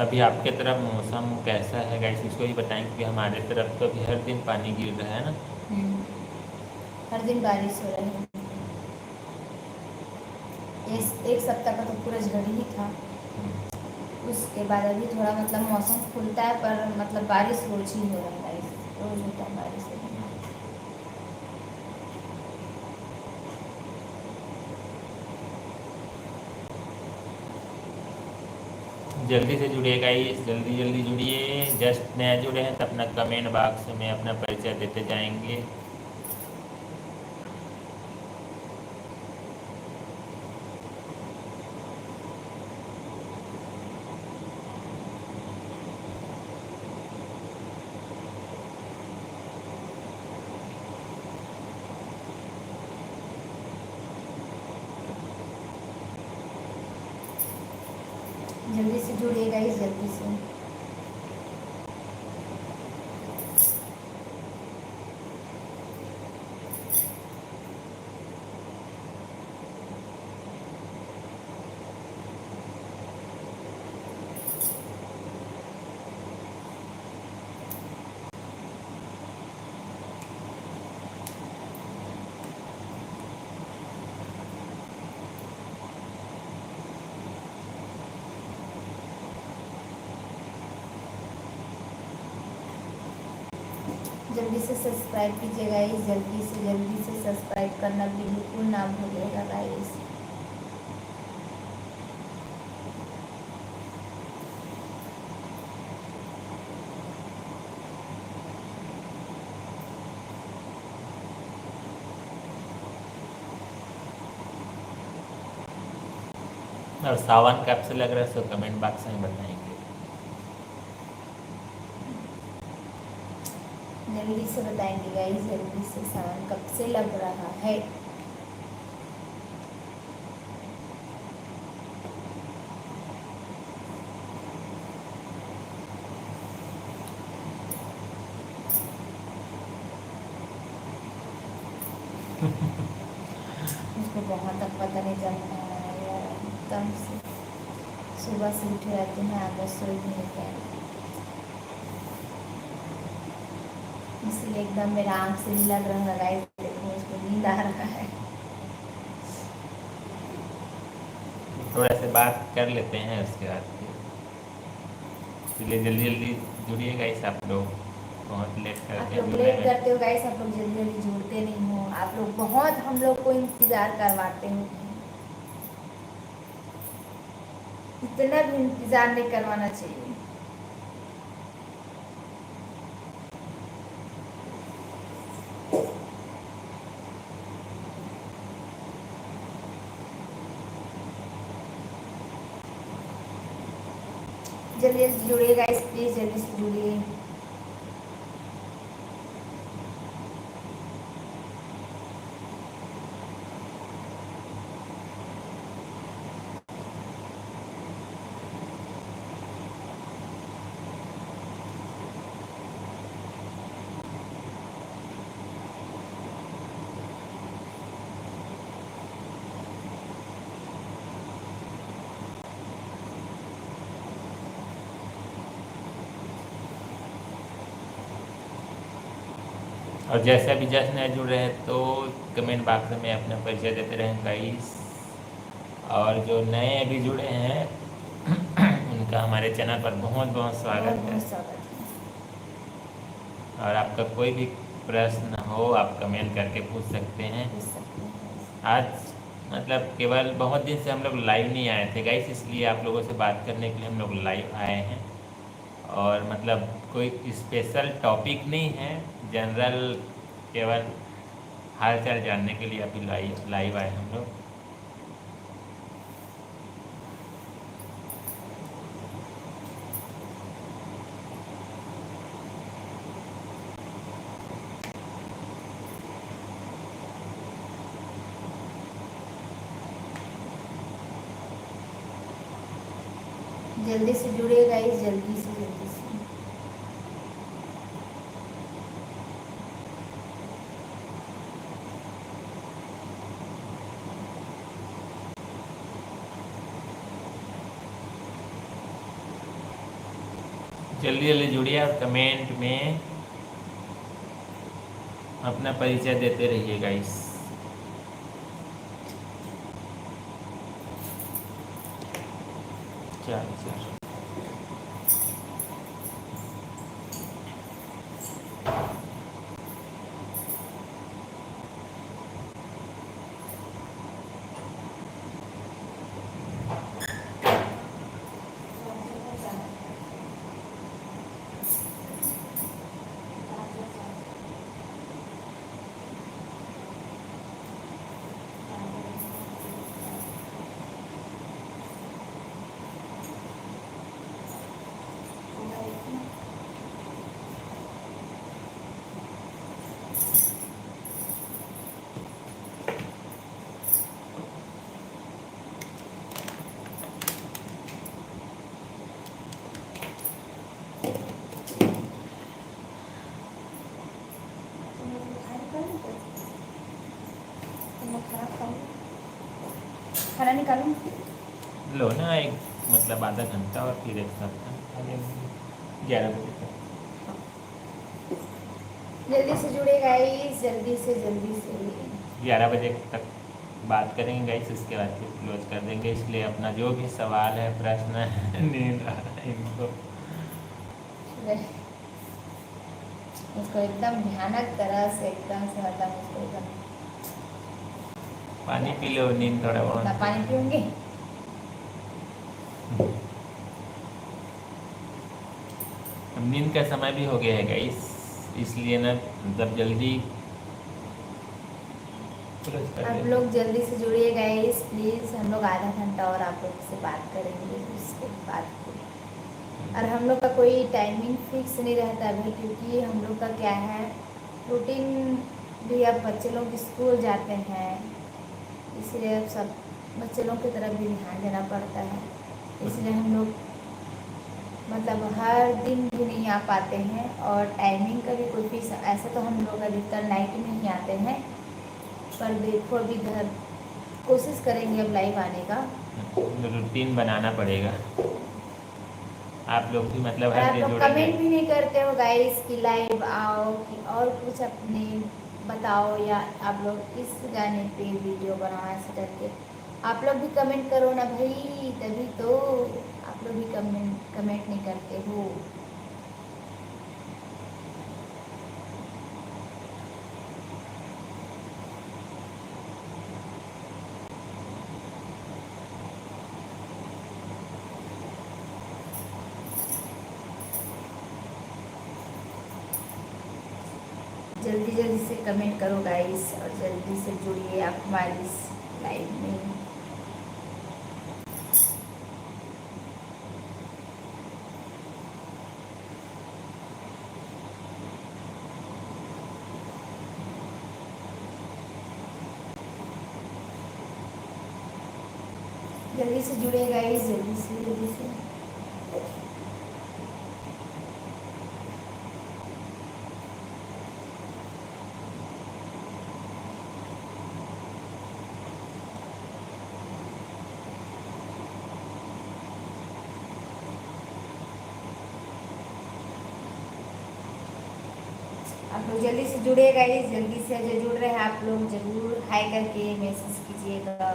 Speaker 2: अभी आपके तरफ मौसम कैसा है गाइस, इसको ही बताएं, क्योंकि हमारे तरफ तो अभी हर दिन पानी गिर रहा है ना।
Speaker 1: हर दिन बारिश हो रही है। एक सप्ताह का तो पूरा झड़ी ही था। उसके बाद अभी थोड़ा मतलब मौसम खुलता है, पर मतलब बारिश रोज ही हो रहा है गाइस, रोज होता है बारिश।
Speaker 2: जल्दी से जुड़िए गाइस, जल्दी जल्दी जुड़िए। जस्ट नया जुड़े हैं तो अपना कमेंट बॉक्स में अपना परिचय देते जाएंगे।
Speaker 1: जल्दी से जुड़िए गाइस, जल्दी से। जल्दी से सब्सक्राइब कीजिए गाइस, जल्दी से सब्सक्राइब करना बिल्कुल ना भूलिएगा गाइस।
Speaker 2: और सावन कब से लग रहा है, सो कमेंट बॉक्स में बताएंगे।
Speaker 1: जल्दी से बताएंगे गाइस, जल्दी से। सावन कब से लग रहा है? मुझको बहुत अब पता नहीं चलता है यार, एकदम से सुबह से उठे रहते हैं, आगे सोई भी नहीं पाए, इसलिए एकदम मेरा आँख से भी लग रहा है गाइस। देखो मुझको नींद आ रहा है।
Speaker 2: थोड़ा से बात कर लेते हैं उसके बाद फिर। इसलिए जल्दी जल्दी जुड़िए गाइस, आप लोग बहुत लेट
Speaker 1: आप
Speaker 2: करते
Speaker 1: लोग
Speaker 2: हैं जुड़ने
Speaker 1: लेट
Speaker 2: में।
Speaker 1: करते हो गाइस, आप लोग जल्दी जल्दी जुड़ते नहीं हो। आप लोग बहुत हम लोग को इंतजार करवाते हो। इतना भी इंतजार नहीं करवाना चाहिए। जल्दी जल्दी जुड़िए गाइस, प्लीज जल्दी से जुड़िए।
Speaker 2: और जैसे भी जस्ट नए जुड़ रहे हैं तो कमेंट बॉक्स में अपना परिचय देते रहें गाइस। और जो नए अभी जुड़े हैं उनका हमारे चैनल पर बहुत बहुत
Speaker 1: बहुत
Speaker 2: स्वागत है।
Speaker 1: बहुत स्वागत है।
Speaker 2: और आपका कोई भी प्रश्न हो आप कमेंट करके पूछ सकते हैं।
Speaker 1: पूछ सकते हैं guys।
Speaker 2: आज मतलब केवल बहुत दिन से हम लोग लाइव नहीं आए थे गाइस, इसलिए आप लोगों से बात करने के लिए हम लोग लाइव आए हैं। और मतलब कोई स्पेशल टॉपिक नहीं है, जनरल केवल हाल चाल जानने के लिए अभी लाइव लाइव आए हम लोग।
Speaker 1: जल्दी से जुड़िए गाइस, जल्दी से जल्दी से।
Speaker 2: जल्दी जल्दी जुड़िए और कमेंट में अपना परिचय देते रहिए गाइस। चल
Speaker 1: खाना निकालूं?
Speaker 2: लो ना एक मतलब आधा घंटा और फिर एक सप्ताह 11 बजे तक।
Speaker 1: जल्दी से जुड़े गाइस, जल्दी से जल्दी से।
Speaker 2: 11 बजे तक बात करेंगे गाइस, इसके बाद फिर क्लोज कर देंगे। इसलिए अपना जो भी सवाल है प्रश्न है नींद आ रहा है इनको
Speaker 1: उसको एकदम भयानक तरह से एकदम से मतलब उसको एकदम
Speaker 2: पानी पी लो, नींद थोड़ा
Speaker 1: ना
Speaker 2: बहुत।
Speaker 1: पानी पीऊंगी।
Speaker 2: अब नींद का समय भी हो गया है गाइस, इसलिए ना मतलब जल्दी क्लोज कर
Speaker 1: आप
Speaker 2: देते।
Speaker 1: लोग जल्दी से जुड़िए गाइस प्लीज़। हम लोग आधा घंटा और आप लोग से बात करेंगे उसके बाद फिर। और हम लोग का कोई टाइमिंग फिक्स नहीं रहता अभी, क्योंकि हम लोग का क्या है रूटीन भी, अब बच्चे लोग स्कूल जाते हैं, इसलिए अब सब बच्चे लोग की तरफ भी ध्यान देना पड़ता है। इसलिए हम लोग मतलब हर दिन भी नहीं आ पाते हैं। और टाइमिंग का भी कोई फिक्स, ऐसे तो हम लोग अधिकतर नाइट में ही आते हैं, पर देखो अभी घर कोशिश करेंगे अब लाइव आने का।
Speaker 2: रूटीन बनाना पड़ेगा। आप लोग भी मतलब
Speaker 1: और
Speaker 2: हर
Speaker 1: आप
Speaker 2: दिन
Speaker 1: लोग
Speaker 2: जुड़ेंगे।
Speaker 1: कमेंट भी नहीं करते हो गाइस कि लाइव आओ कि और कुछ अपने बताओ, या आप लोग इस गाने पे वीडियो बनाओ ऐसे करके। आप लोग भी कमेंट करो ना भाई, तभी तो। आप लोग भी कमेंट नहीं करते हो। जल्दी जल्दी से कमेंट करो गाइस और जल्दी से जुड़िए आप हमारी इस लाइव में। जल्दी से जुड़िए गाइस, जल्दी से जल्दी से। आप लोग जल्दी से जुड़िए गाइस, जल्दी से जो जुड़ रहे हैं आप लोग जरूर हाई करके मैसेज कीजिएगा।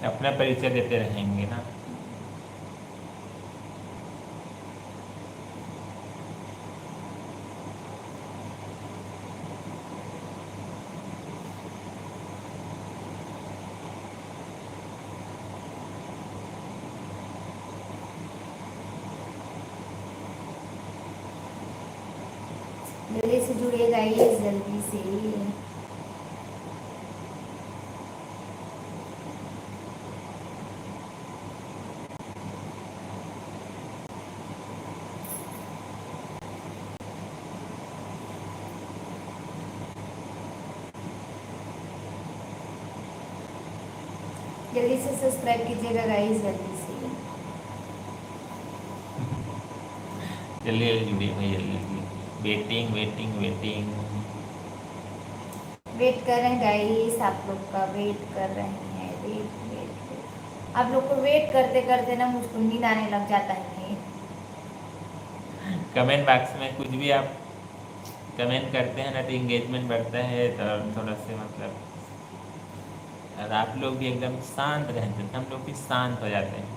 Speaker 2: अपना परिचय देते रहेंगे ना।
Speaker 1: जल्दी से जुड़िए गाइस, जल्दी से। जल्दी से सब्सक्राइब कीजिएगा गाइस, जल्दी से।
Speaker 2: जल्दी जल्दी जुड़िए भाई, जल्दी जल्दी। Waiting waiting waiting.
Speaker 1: वेट कर रहे हैं गाइस, आप लोग का वेट कर रहे हैं। वेट वेट वेट, आप लोग को वेट करते करते ना मुझको नींद आने लग जाता है।
Speaker 2: कमेंट बॉक्स में कुछ भी आप कमेंट करते हैं ना तो इंगेजमेंट बढ़ता है, तो थोड़ा से मतलब, और आप लोग भी एकदम शांत रहते हैं, हम लोग भी शांत हो जाते हैं।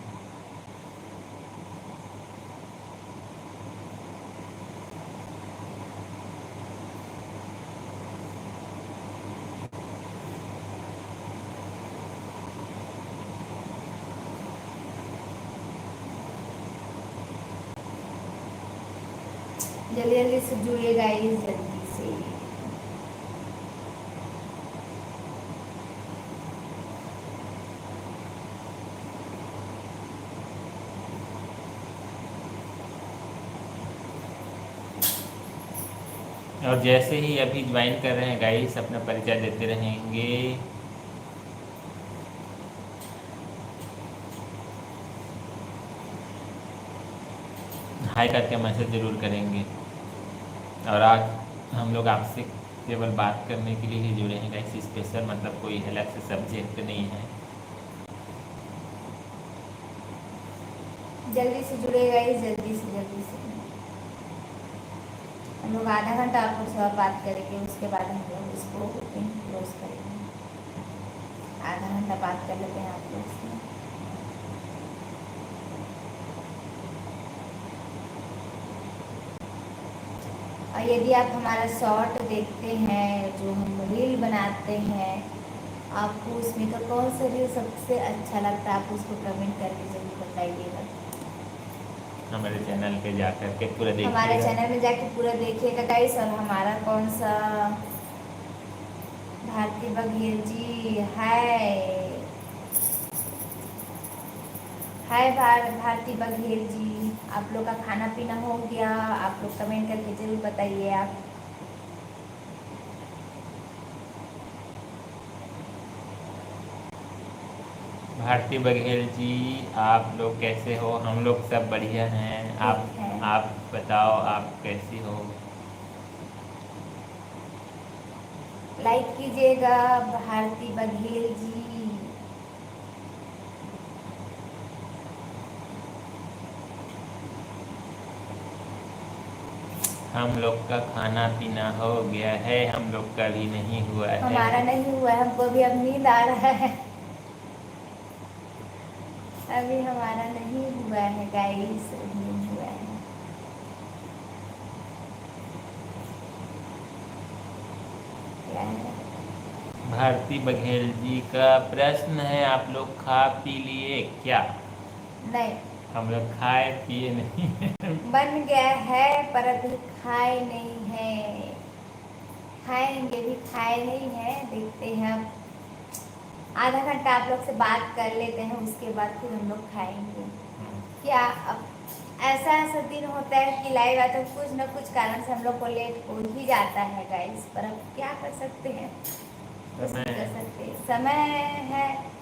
Speaker 1: जल्दी जल्दी से जुड़िए गाइस, जल्दी से।
Speaker 2: और जैसे ही अभी ज्वाइन कर रहे हैं गाइस, अपना परिचय देते रहेंगे। हाई करके मैसेज ज़रूर करेंगे। और आज हम लोग आपसे केवल बात करने के लिए ही जुड़े हैं गाइस, स्पेशल मतलब कोई अलग से सब्जेक्ट नहीं है।
Speaker 1: जल्दी से जुड़िए गाइस, जल्दी से जल्दी से। हम लोग आधा घंटा आप लोग से बात करेंगे, उसके बाद हम लोग इसको क्लोज करेंगे। आधा घंटा बात कर लेते हैं आप लोग से। और यदि आप हमारा शॉर्ट देखते हैं, जो हम रील बनाते हैं, आपको उसमें का कौन सा रील सबसे अच्छा लगता है, आप उसको कमेंट करके जरूर बताइएगा।
Speaker 2: हमारे चैनल पे जा कर के पूरा देखिएगा।
Speaker 1: हमारे चैनल में जाके पूरा देखिएगा गाइस। और हमारा कौन सा, भारती बघेल जी हाय हाय भारती बघेल जी, आप लोग का खाना पीना हो गया? आप लोग कमेंट करके जरूर बताइए। आप
Speaker 2: भारती बघेल जी, आप लोग कैसे हो? हम लोग सब बढ़िया हैं।
Speaker 1: ठीक है।
Speaker 2: आप बताओ, आप कैसी हो?
Speaker 1: लाइक कीजिएगा भारती बघेल जी।
Speaker 2: हम लोग का खाना पीना हो गया है, हम लोग का भी नहीं हुआ है।
Speaker 1: हमारा नहीं हुआ है, हमको भी अब नींद आ रहा है। अभी हमारा नहीं हुआ है गाइस, नहीं हुआ है। क्या है?
Speaker 2: भारती बघेल जी का प्रश्न है, आप लोग खा पी लिए क्या?
Speaker 1: नहीं,
Speaker 2: हम लोग खाए पिए नहीं हैं।
Speaker 1: बन गया है पर अभी खाए नहीं है। खाएंगे भी, खाए नहीं है। देखते हैं अब, आधा घंटा आप लोग से बात कर लेते हैं, उसके बाद फिर हम लोग खाएंगे। क्या अब ऐसा ऐसा दिन होता है कि लाइव आता है, कुछ न कुछ कारण से हम लोग को लेट हो ही जाता है गाइस, पर अब क्या कर सकते हैं, कुछ नहीं कर सकते, समय है।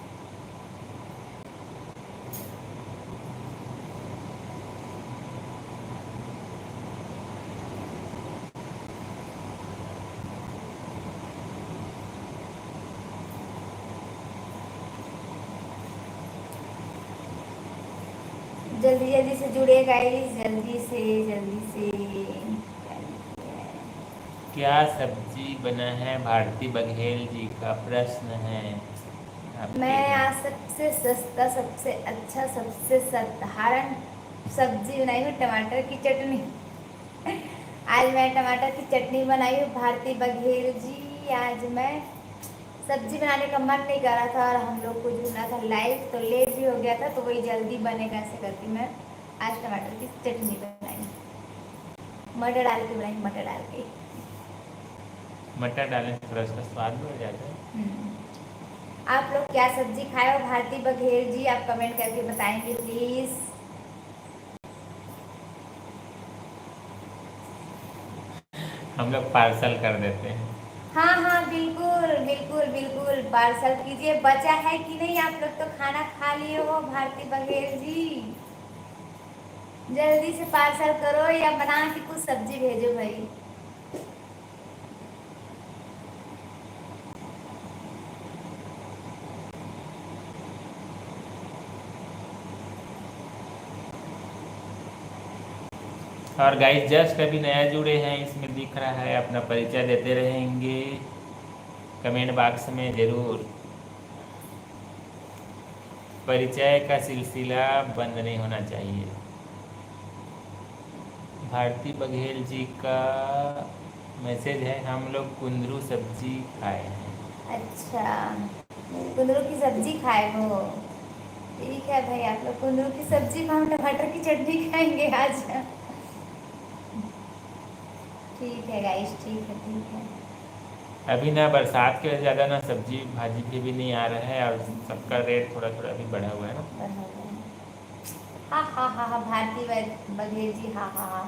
Speaker 1: जल्दी जल्दी से जुड़े गाइस, जल्दी से जल्दी से।
Speaker 2: क्या सब्जी बना है? भारती बघेल जी का प्रश्न है आपके
Speaker 1: मैं
Speaker 2: लिए।
Speaker 1: आज सबसे सस्ता, सबसे अच्छा, सबसे साधारण सब्जी बनाई हूँ टमाटर की चटनी। आज मैं टमाटर की चटनी बनाई हूँ भारती बघेल जी। आज मैं सब्जी बनाने का मन नहीं कर रहा था और हम लोग को जुड़ना था लाइव, तो लेट भी हो गया था, तो वही जल्दी बनेगा ऐसे करके मैं आज टमाटर की चटनी बनाई। मटर डाल के बनाई, मटर डाल के।
Speaker 2: मटर डालने से थोड़ा उसका स्वाद बढ़ जाता है।
Speaker 1: आप लोग क्या सब्जी खाए हो भारती बघेल जी? आप कमेंट करके बताएंगे प्लीज।
Speaker 2: हम लोग पार्सल कर देते हैं।
Speaker 1: हाँ हाँ, बिल्कुल बिल्कुल बिल्कुल, पार्सल कीजिए। बचा है कि नहीं? आप लोग तो खाना खा लिए हो भारती बघेल जी। जल्दी से पार्सल करो या बना के कुछ सब्जी भेजो भाई।
Speaker 2: और गाइस जस्ट अभी नया जुड़े हैं, इसमें दिख रहा है, अपना परिचय देते रहेंगे कमेंट बॉक्स में ज़रूर। परिचय का सिलसिला बंद नहीं होना चाहिए। भारती बघेल जी का मैसेज है, हम लोग कुंदरू सब्जी खाए हैं।
Speaker 1: अच्छा, कुंदरू की सब्जी खाए हो? ठीक है भाई, आप लोग कुंदरू की सब्जी खाओ, टमाटर की चटनी खाएंगे आज। ठीक है गाइस, ठीक है ठीक है।
Speaker 2: अभी ना बरसात की वजह से ज़्यादा ना सब्जी भाजी भी नहीं आ रहा है, और सबका रेट थोड़ा थोड़ा भी बढ़ा हुआ है ना।
Speaker 1: हाँ हाँ हाँ हाँ, भारती बघेल जी, हाँ हाँ हाँ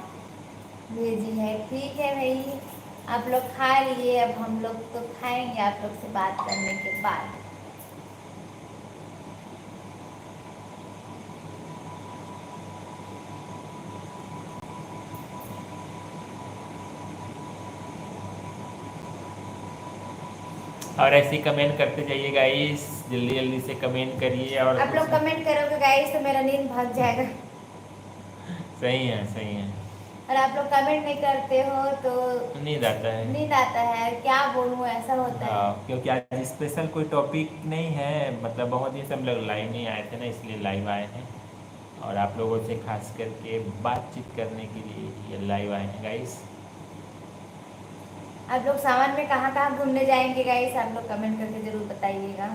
Speaker 1: भेजी है। ठीक है भाई, आप लोग खा लिए, अब हम लोग तो खाएंगे आप लोग से बात करने के बाद।
Speaker 2: और ऐसे ही कमेंट करते जाइए गाइस, जल्दी जल्दी से कमेंट करिए। और
Speaker 1: आप लोग कमेंट करोगे गाइस तो मेरा नींद भाग जाएगा।
Speaker 2: सही है सही है।
Speaker 1: और आप लोग कमेंट नहीं करते हो तो
Speaker 2: नींद आता है।
Speaker 1: नींद आता है, क्या बोलूँ, ऐसा होता है।
Speaker 2: हाँ, क्योंकि आज स्पेशल कोई टॉपिक नहीं है, मतलब बहुत दिन से हम लोग लाइव नहीं आए थे ना, इसलिए लाइव आए हैं। और आप लोगों से खास करके बातचीत करने के लिए ये लाइव आए हैं गाइस।
Speaker 1: आप लोग सावन में कहाँ कहाँ घूमने जाएंगे गाइस? आप लोग कमेंट करके जरूर बताइएगा।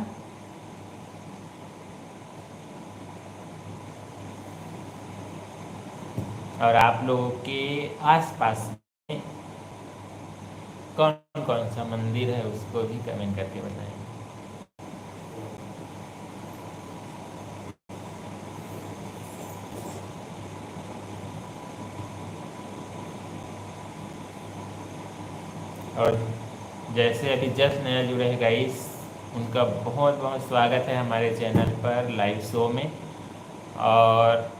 Speaker 2: और आप लोगों के आसपास में कौन कौन सा मंदिर है उसको भी कमेंट करके बताएं। और जैसे अभी जस्ट नया जुड़े हैं गाइस, उनका बहुत बहुत स्वागत है हमारे चैनल पर लाइव शो में। और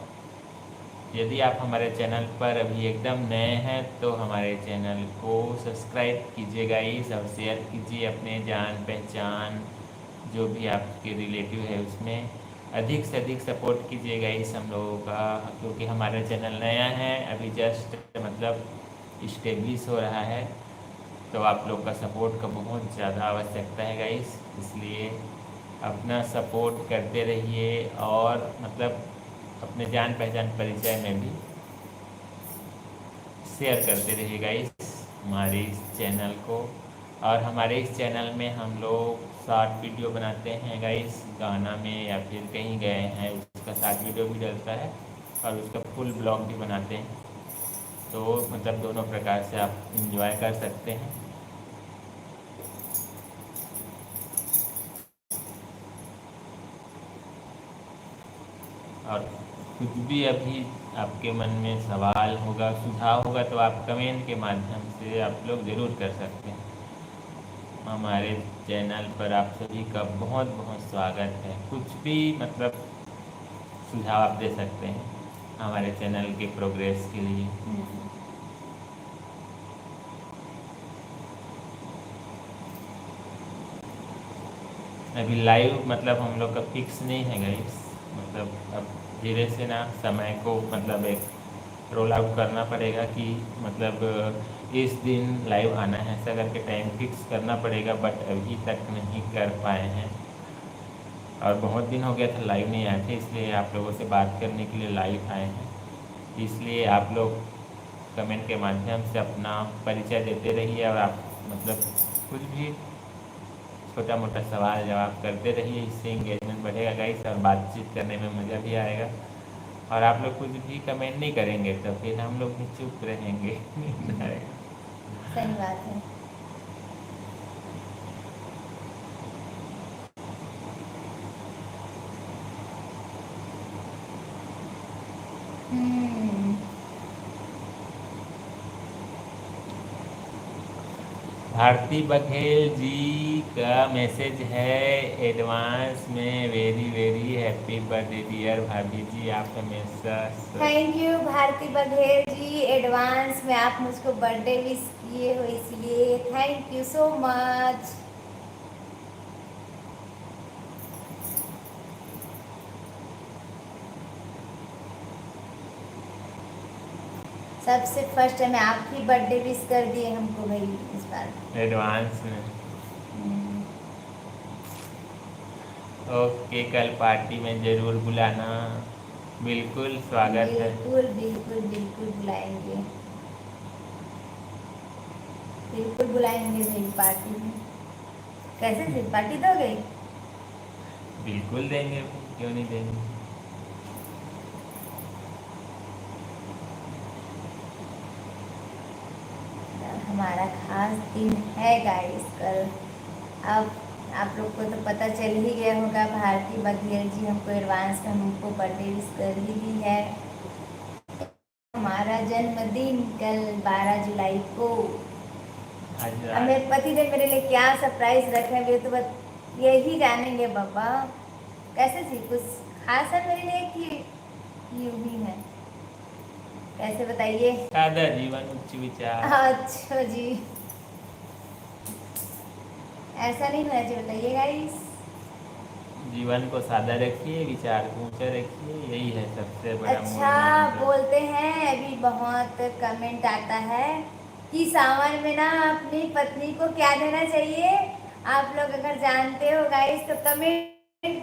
Speaker 2: यदि आप हमारे चैनल पर अभी एकदम नए हैं तो हमारे चैनल को सब्सक्राइब कीजिए गाइस, और शेयर कीजिए अपने जान पहचान जो भी आपके रिलेटिव है उसमें। अधिक से अधिक सपोर्ट कीजिए गाइस हम लोगों का, क्योंकि हमारा चैनल नया है, अभी जस्ट मतलब इस्टेब्लिश हो रहा है, तो आप लोग का सपोर्ट का बहुत ज़्यादा आवश्यकता है गाइस। इसलिए अपना सपोर्ट करते रहिए, और मतलब अपने जान पहचान परिचय में भी शेयर करते रहिए गाइस हमारे इस चैनल को। और हमारे इस चैनल में हम लोग शॉर्ट वीडियो बनाते हैं गाइस, गाना में या फिर कहीं गए हैं उसका शॉर्ट वीडियो भी डलता है, और उसका फुल ब्लॉग भी बनाते हैं। तो मतलब दोनों प्रकार से आप इंजॉय कर सकते हैं। और कुछ भी अभी आपके मन में सवाल होगा, सुझाव होगा, तो आप कमेंट के माध्यम से आप लोग ज़रूर कर सकते हैं। हमारे चैनल पर आप सभी का बहुत बहुत स्वागत है। कुछ भी मतलब सुझाव आप दे सकते हैं हमारे चैनल के प्रोग्रेस के लिए। अभी लाइव मतलब हम लोग का फिक्स नहीं है गाइस, मतलब अब धीरे से ना समय को मतलब एक रोल आउट करना पड़ेगा कि मतलब इस दिन लाइव आना है, ऐसा करके टाइम फिक्स करना पड़ेगा, बट अभी तक नहीं कर पाए हैं। और बहुत दिन हो गया था लाइव नहीं आए थे, इसलिए आप लोगों से बात करने के लिए लाइव आए हैं। इसलिए आप लोग कमेंट के माध्यम से अपना परिचय देते रहिए, और आप मतलब कुछ भी छोटा मोटा सवाल जवाब करते रहिए, इससे इंगेजमेंट बढ़ेगा गाइस, और बातचीत करने में मज़ा भी आएगा। और आप लोग कुछ भी कमेंट नहीं करेंगे तो फिर हम लोग भी चुप रहेंगे।
Speaker 1: सही बात है। हम्म।
Speaker 2: भारती बघेल जी का मैसेज है एडवांस में, very very happy birthday dear भाभी जी, आप हमेशा
Speaker 1: thank you Bharti Baghel ji, advance में आप मुझको बर्थडे विश किए हो, इसलिए थैंक यू सो मच। सबसे फर्स्ट में आप ही बर्थडे विश कर दिए हमको भाई इस बार
Speaker 2: एडवांस में।
Speaker 1: हम्म।
Speaker 2: ओके, कल पार्टी में ज़रूर बुलाना, बिल्कुल स्वागत है।
Speaker 1: बिल्कुल बिल्कुल बिल्कुल बुलाएंगे, बिल्कुल बुलाएंगे भाई पार्टी में। कैसे थी पार्टी दोगे?
Speaker 2: बिल्कुल देंगे, क्यों नहीं देंगे।
Speaker 1: हमारा खास दिन है गाइस कल। अब आप लोग को तो पता चल ही गया होगा, भारती बघेल जी हमको एडवांस में हमको बर्थडे विश कर ही दी है। हमारा जन्मदिन कल 12 जुलाई को।
Speaker 2: आज
Speaker 1: अब मेरे पति ने मेरे लिए क्या सरप्राइज रखे हैं, तो बस यही जानेंगे बाबा। कैसे थी, कुछ खास है मेरे लिए कि यूं ही है? कैसे बताइए?
Speaker 2: सादा जीवन उच्च विचार।
Speaker 1: अच्छा जी, ऐसा नहीं होना चाहिए, बताइए गाइस।
Speaker 2: जीवन को सादा रखिए, विचार को ऊंचा रखिए, यही है सबसे बड़ा मूल
Speaker 1: अच्छा,
Speaker 2: मंत्र।
Speaker 1: बोलते हैं अभी बहुत कमेंट आता है कि सावन में ना अपनी पत्नी को क्या देना चाहिए। आप लोग अगर जानते हो गाइस तो कमेंट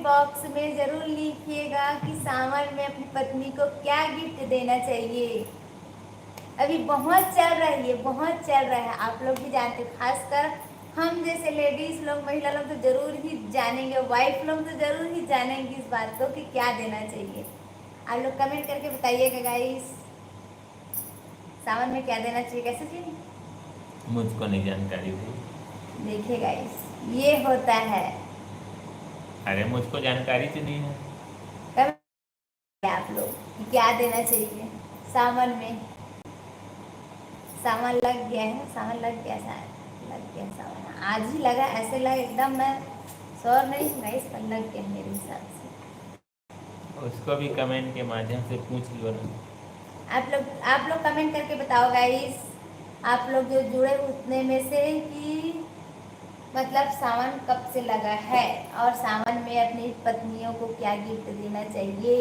Speaker 1: बॉक्स में जरूर लिखिएगा कि सावन में अपनी पत्नी को क्या गिफ्ट देना चाहिए। अभी बहुत चल रही है, बहुत चल रहा है, आप लोग भी जानते हो, खासकर हम जैसे लेडीज लोग, महिला लोग तो जरूर ही जानेंगे, वाइफ लोग तो जरूर ही जानेंगे इस बात को कि क्या देना चाहिए। आप लोग कमेंट करके बताइएगा गाइस, सावन में क्या देना चाहिए, कैसे जी?
Speaker 2: मुझको नहीं जानकारी थी।
Speaker 1: देखिए गाइस, ये होता है।
Speaker 2: अरे मुझको जानकारी तो नहीं है।
Speaker 1: कमेंट आप लोग कि क्या देना चाहिए सावन में। सावन लग गया है, सावन लग गया, लग गया सावन, आज ही लगा, ऐसे लगा एकदम, मैं श्योर नहीं गाइस पर लग गया मेरे हिसाब से।
Speaker 2: उसको भी कमेंट के माध्यम से पूछ लो ना।
Speaker 1: आप लोग कमेंट करके बताओ गाइस, आप लोग जो जुड़े उतने में से कि मतलब सावन कब से लगा है और सावन में अपनी पत्नियों को क्या गिफ्ट देना चाहिए,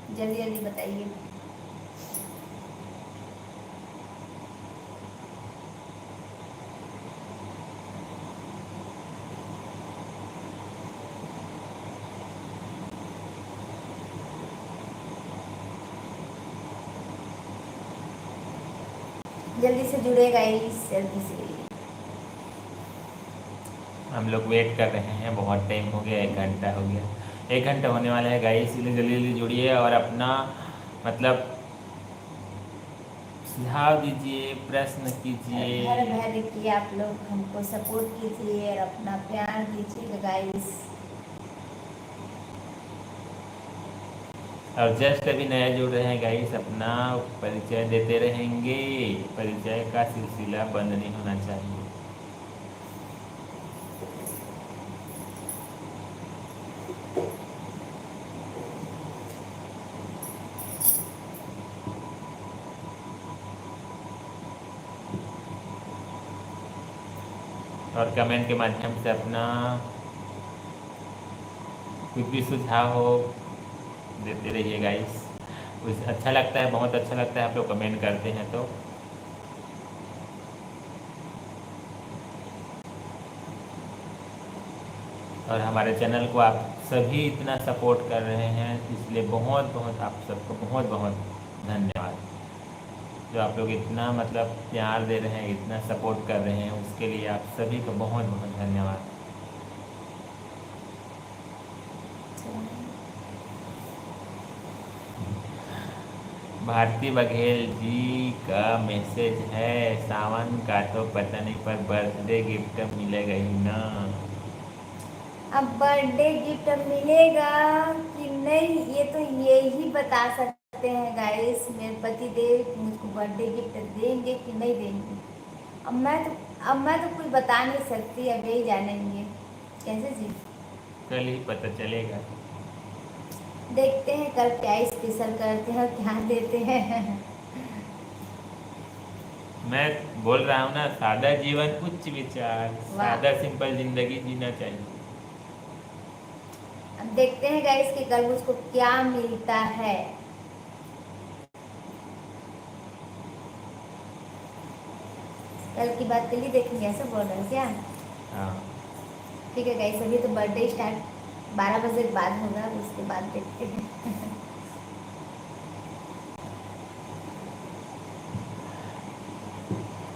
Speaker 1: जल्दी जल्दी बताइए। जल्दी से जुड़े गाइस, जल्दी से।
Speaker 2: हम लोग वेट कर रहे हैं, बहुत टाइम हो गया, 1 घंटा हो गया, 1 घंटा होने वाला है गाइस, इसलिए जल्दी जल्दी जुड़िए और अपना मतलब सुझाव दीजिए, प्रश्न कीजिए।
Speaker 1: भर भर के आप लोग हमको सपोर्ट कीजिए और अपना प्यार दीजिए गाइस।
Speaker 2: और जस्ट अभी नया जुड़ रहे हैं गाइस, अपना परिचय देते रहेंगे, परिचय का सिलसिला बंद नहीं होना चाहिए। और कमेंट के माध्यम से अपना कुछ भी सुझाव हो देते रहिए गाइस। कुछ अच्छा लगता है, बहुत अच्छा लगता है आप लोग कमेंट करते हैं तो। और हमारे चैनल को आप सभी इतना सपोर्ट कर रहे हैं, इसलिए बहुत बहुत आप सबको बहुत बहुत धन्यवाद। जो आप लोग इतना मतलब प्यार दे रहे हैं, इतना सपोर्ट कर रहे हैं, उसके लिए आप सभी को बहुत बहुत धन्यवाद। भारती बघेल जी का मैसेज है, सावन का तो पता नहीं पर बर्थडे गिफ्ट मिलेगा ही ना।
Speaker 1: अब बर्थडे गिफ्ट मिलेगा कि नहीं ये तो ये ही बता सकते हैं गाइस। मेरे पति देव मुझको बर्थडे गिफ्ट देंगे कि नहीं देंगे। अब मैं तो कुछ बता नहीं सकती, अब यही जानेंगे कैसे जी।
Speaker 2: कल ही पता चलेगा।
Speaker 1: देखते हैं कल क्या स्पेशल करते हैं और क्या देते हैं।
Speaker 2: मैं बोल रहा हूँ ना, सादा जीवन उच्च विचार,
Speaker 1: वाह।
Speaker 2: सादा सिंपल जिंदगी जीना चाहिए।
Speaker 1: अब देखते हैं गाइस कि कल मुझको क्या मिलता है। कल की बात कल ही देखेंगे, ऐसा बोल रहे हैं क्या?
Speaker 2: हाँ,
Speaker 1: ठीक है गाइस, अभी तो बर्थडे स्टार्ट 12 बजे के बाद होगा, उसके बाद देखते हैं।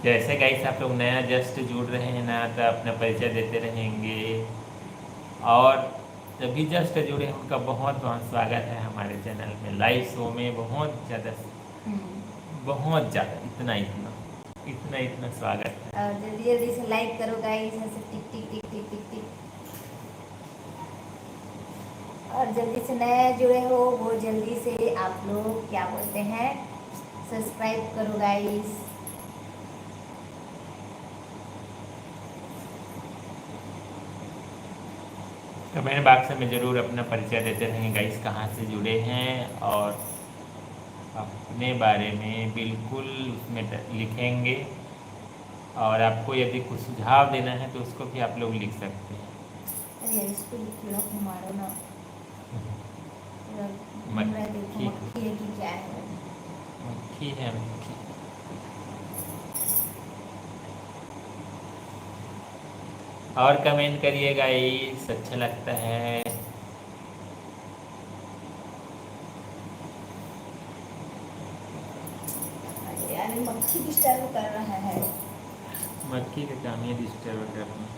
Speaker 2: जैसे गाइस आप लोग नया जस्ट जुड़ रहे हैं ना, तो अपना परिचय देते रहेंगे। और जब भी जस्ट जुड़े हैं उनका बहुत बहुत स्वागत है हमारे चैनल में, लाइव शो में बहुत ज़्यादा इतना इतना इतना इतना स्वागत है।
Speaker 1: और जल्दी जल्दी से लाइक करो गाइस, ऐसे टिक टिक टिक टिक टिक टिक। और जल्दी से नया जुड़े हो वो जल्दी से आप लोग क्या बोलते हैं, सब्सक्राइब करो गाइस।
Speaker 2: कमेंट बॉक्स में ज़रूर अपना परिचय देते रहेंगे गाइस, कहाँ से जुड़े हैं, और अपने बारे में बिल्कुल उसमें लिखेंगे। और आपको यदि कुछ सुझाव देना है तो उसको भी आप लोग लिख सकते हैं।
Speaker 1: अरे इसको कीड़ा मारो ना। मैं देखूं
Speaker 2: मक्खी
Speaker 1: मक्खी है कि क्या है।
Speaker 2: मक्खी है, मक्खी। और कमेंट करिएगा, गाइस अच्छा लगता है।
Speaker 1: अरे यार मक्खी डिस्टर्ब कर रहा है।
Speaker 2: मक्खी का काम है डिस्टर्ब करना।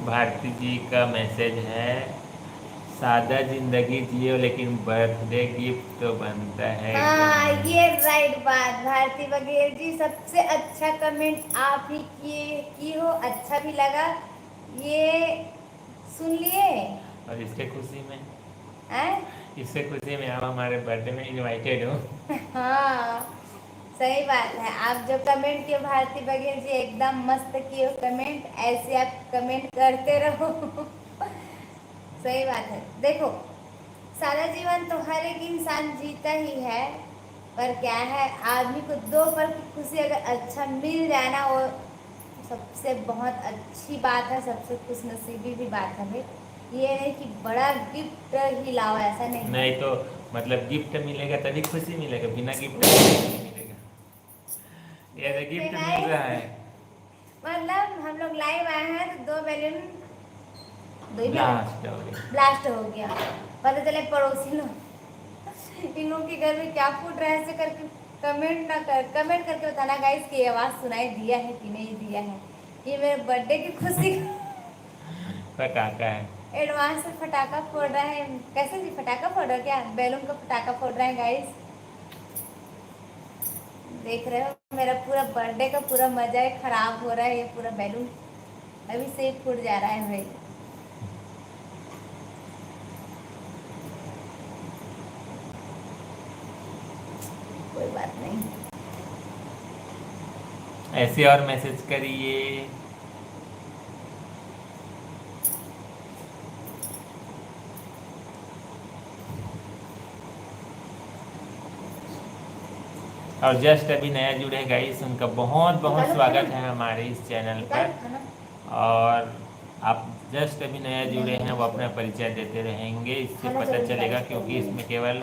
Speaker 2: भारती जी का मैसेज है, सादा जिंदगी जियो लेकिन बर्थडे गिफ्ट तो बनता है
Speaker 1: हाँ
Speaker 2: एकदम।
Speaker 1: ये राइट बात भारती बघेल जी, सबसे अच्छा कमेंट आप ही किए की हो, अच्छा भी लगा ये सुन लिए।
Speaker 2: और इसके खुशी में
Speaker 1: हैं?
Speaker 2: इससे खुशी में आप हमारे बर्थडे में इनवाइटेड हो।
Speaker 1: हाँ सही बात है, आप जो कमेंट किए भारती बघेल जी एकदम मस्त किए हो कमेंट, ऐसे आप कमेंट करते रहो। सही बात है। देखो सारा जीवन तो हर एक इंसान जीता ही है, पर क्या है आदमी को दो पल की खुशी अगर अच्छा मिल जाए ना, वो सबसे बहुत अच्छी बात है, सबसे खुशनसीबी भी बात है भाई। ये नहीं कि बड़ा गिफ्ट ही लाओ, ऐसा नहीं है।
Speaker 2: नहीं तो मतलब गिफ्ट मिलेगा तभी खुशी मिलेगा, बिना गिफ्ट नहीं मिलेगा। ये तो
Speaker 1: देखते
Speaker 2: गिफ्ट मिल
Speaker 1: गाइस,
Speaker 2: रहा है।
Speaker 1: मतलब हम लोग लाइव आए हैं तो दो बैलून
Speaker 2: ब्लास्ट हो गया।
Speaker 1: ब्लास्ट हो गया। पता चले पड़ोसी लोग इन लोगों के घर में क्या फूट रहा है, ऐसे करके कमेंट करके बताना गाइस कि ये आवाज़ सुनाई दिया है कि नहीं दिया है। ये मेरे बर्थडे की खुशी
Speaker 2: पटाखा है।
Speaker 1: एडवांस से फटाका फोड़ रहा है। कैसे जी फटाका फोड़ रहा है क्या? बैलून का फटाका फोड़ रहा है गाइस। देख रहे हो मेरा पूरा बर्थडे का पूरा मजा है खराब हो रहा है, ये पूरा बैलून अभी से ही फूट जा रहा है भाई। कोई बात नहीं।
Speaker 2: ऐसे और मैसेज करिए। और जस्ट अभी नया जुड़े गाइस, उनका बहुत बहुत स्वागत है हमारे इस चैनल पर। और आप जस्ट अभी नया जुड़े हैं, वो अपना परिचय देते रहेंगे, इससे पता चलेगा, क्योंकि इसमें केवल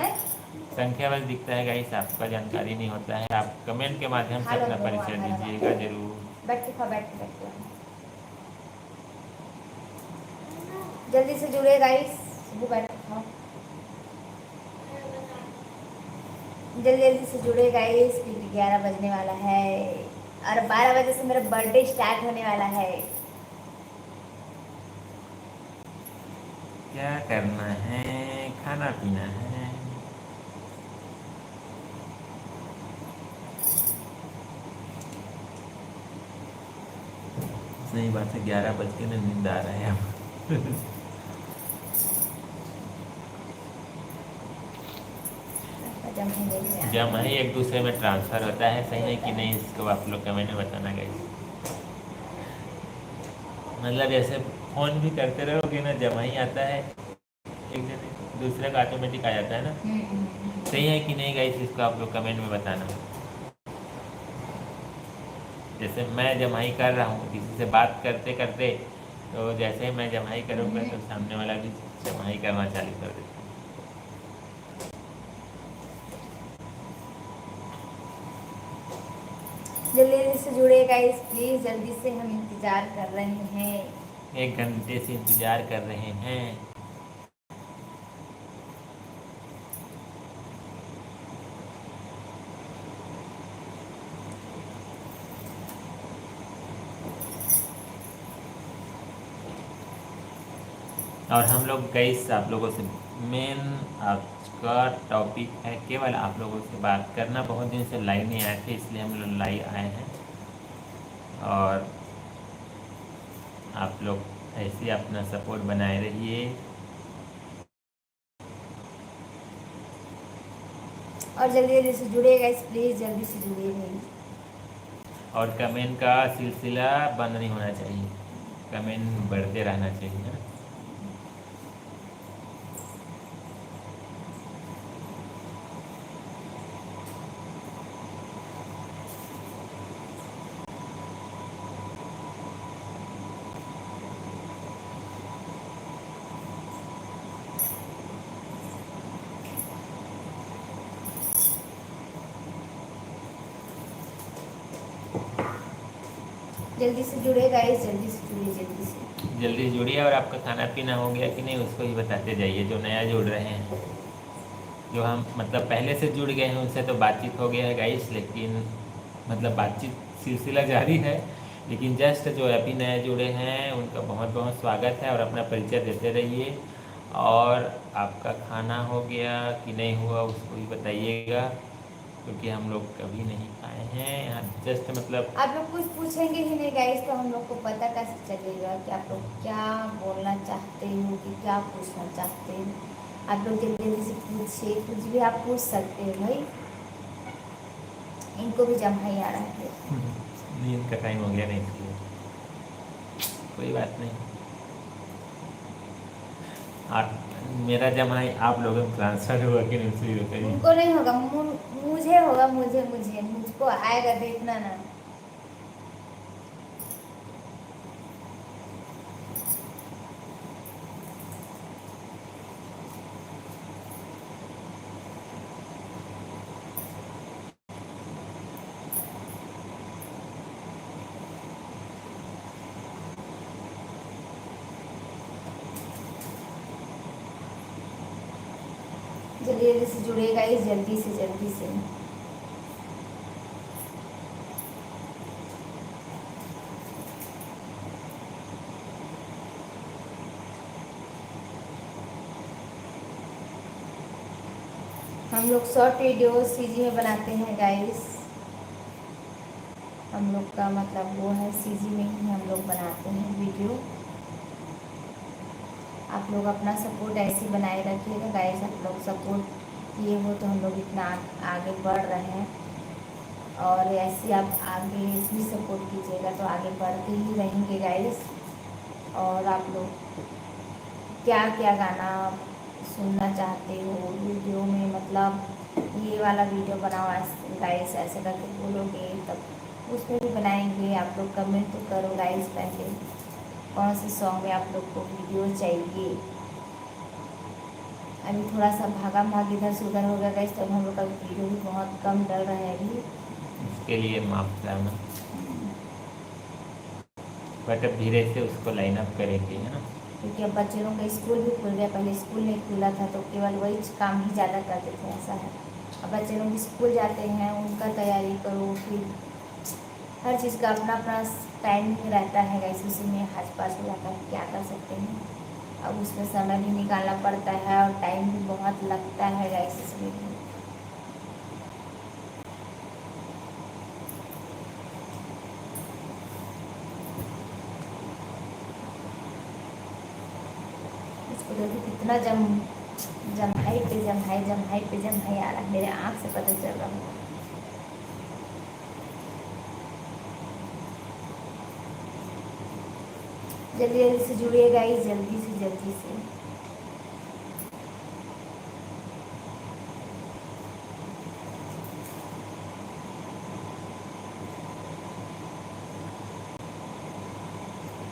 Speaker 2: संख्या बस दिखता है गाइस, आपका जानकारी नहीं होता है। आप कमेंट के माध्यम से अपना परिचय दीजिएगा जरूर।
Speaker 1: जल्दी से जुड़े गाइस, जल्दी जल्दी से जुड़े गाइस, क्योंकि 11 बजने वाला है और 12 बजे से मेरा बर्थडे स्टार्ट होने वाला है।
Speaker 2: क्या करना है, खाना पीना है। सही बात है, 11 बज के ना नींद आ रहा है अब। जब ही एक दूसरे में ट्रांसफर होता है, सही है कि नहीं, इसको आप लोग कमेंट में बताना गाइस। मतलब जैसे फोन भी करते रहोगे ना, जब ही आता है एक जने दूसरे का ऑटोमेटिक आ जाता है ना, सही है कि नहीं गाइस, इसको आप लोग कमेंट में बताना। जैसे मैं जमाई कर रहा हूँ किसी से बात करते करते, तो जैसे ही मैं जमाई करूँगा तो सामने वाला भी जमाई करना चालू कर देता है।
Speaker 1: जल्दी जल्दी से जुड़े गाइस प्लीज, जल्दी से, हम इंतजार कर रहे हैं।
Speaker 2: 1 घंटे से इंतजार कर रहे हैं। और हम लोग गाइस आप लोगों से मेन आज का टॉपिक है केवल आप लोगों से बात करना। बहुत दिन से लाइव नहीं आए थे, इसलिए हम लोग लाइव आए हैं। और आप लोग ऐसे अपना सपोर्ट बनाए रहिए।
Speaker 1: और जल्दी जल्दी से जुड़े गाइस प्लीज, जल्दी से जुड़िए भाई।
Speaker 2: और कमेंट का सिलसिला बंद नहीं होना चाहिए, कमेंट बढ़ते रहना चाहिए ना।
Speaker 1: जल्दी से जुड़े गाइस, जल्दी से जुड़िए, जल्दी से
Speaker 2: जल्दी जुड़िए। और आपका खाना पीना हो गया कि नहीं, उसको ही बताते जाइए। जो नया जुड़ रहे हैं, जो हम मतलब पहले से जुड़ गए हैं, उनसे तो बातचीत हो गया है गाइस, लेकिन मतलब बातचीत सिलसिला जारी है। लेकिन जस्ट जो अभी नए जुड़े हैं, उनका बहुत बहुत स्वागत है, और अपना परिचय देते रहिए। और आपका खाना हो गया कि नहीं हुआ, उसको ही बताइएगा, क्योंकि हम लोग कभी नहीं खाए हैं यहाँ। जस्ट मतलब
Speaker 1: आप लोग कुछ पूछेंगे ही नहीं गाइस, तो हम लोग को पता कैसे चलेगा कि आप लोग क्या बोलना चाहते हो, कि क्या पूछना चाहते हैं। आप लोग जल्दी जल्दी से पूछिए, कुछ भी आप पूछ सकते हैं भाई। इनको भी जमाई आ रहा है।
Speaker 2: नींद का टाइम हो गया नहीं, इसलिए कोई बात नहीं। आप मेरा जमाई आप लोगों में ट्रांसफर हुआ कि नहीं, उससे बताइए।
Speaker 1: उनको नहीं होगा, मुझे होगा, मुझे मुझे मुझको आएगा, देखना ना। जल्दी जल्दी से जुड़ेगा इस, जल्दी से जल्दी से। हम लोग शॉर्ट वीडियो सीजी में बनाते हैं गाइस। हम लोग का मतलब वो है, सीजी में ही हम लोग बनाते हैं वीडियो। आप लोग अपना सपोर्ट ऐसे बनाए रखिएगा गाइस। आप लोग सपोर्ट किए हो तो हम लोग इतना आगे बढ़ रहे हैं, और ऐसे आप आगे भी सपोर्ट कीजिएगा तो आगे बढ़ते ही रहेंगे गाइस। और आप लोग क्या क्या गाना सुनना चाहते हो वीडियो में, मतलब ये वाला वीडियो बनाओ गाइस, ऐसे करके बोलोगे तब उसमें भी बनाएंगे। आप लोग कमेंट तो करो गाइस पहले, कौन से सॉन्ग में आप लोग को वीडियो चाहिए। अभी थोड़ा सा भागा भाग इधर से उधर हो गया गाइस, तब हम लोग का वीडियो भी बहुत कम डल रहा है अभी।
Speaker 2: इसके लिए माफ करना, बट अब धीरे से उसको लाइन अप करेंगे, है ना।
Speaker 1: क्योंकि अब बच्चे लोगों का स्कूल भी खुल गया, पहले स्कूल नहीं खुला था तो केवल वही काम ही ज़्यादा करते थे, ऐसा है। अब बच्चे लोग स्कूल जाते हैं, उनका तैयारी करो, फिर हर चीज़ का अपना अपना टाइमिंग रहता है गाइस, उसी में हाथ पास हो जाता है, क्या कर सकते हैं। अब उसमें समय भी निकालना पड़ता है और टाइम भी बहुत लगता है गाइस इसमें भी। इसको देखो कितना जम्हाई पे जम्हाई आ रहा है, मेरे आँख से पता चल रहा है। जल्दी जल्दी से जुड़िए गाइस, जल्दी से।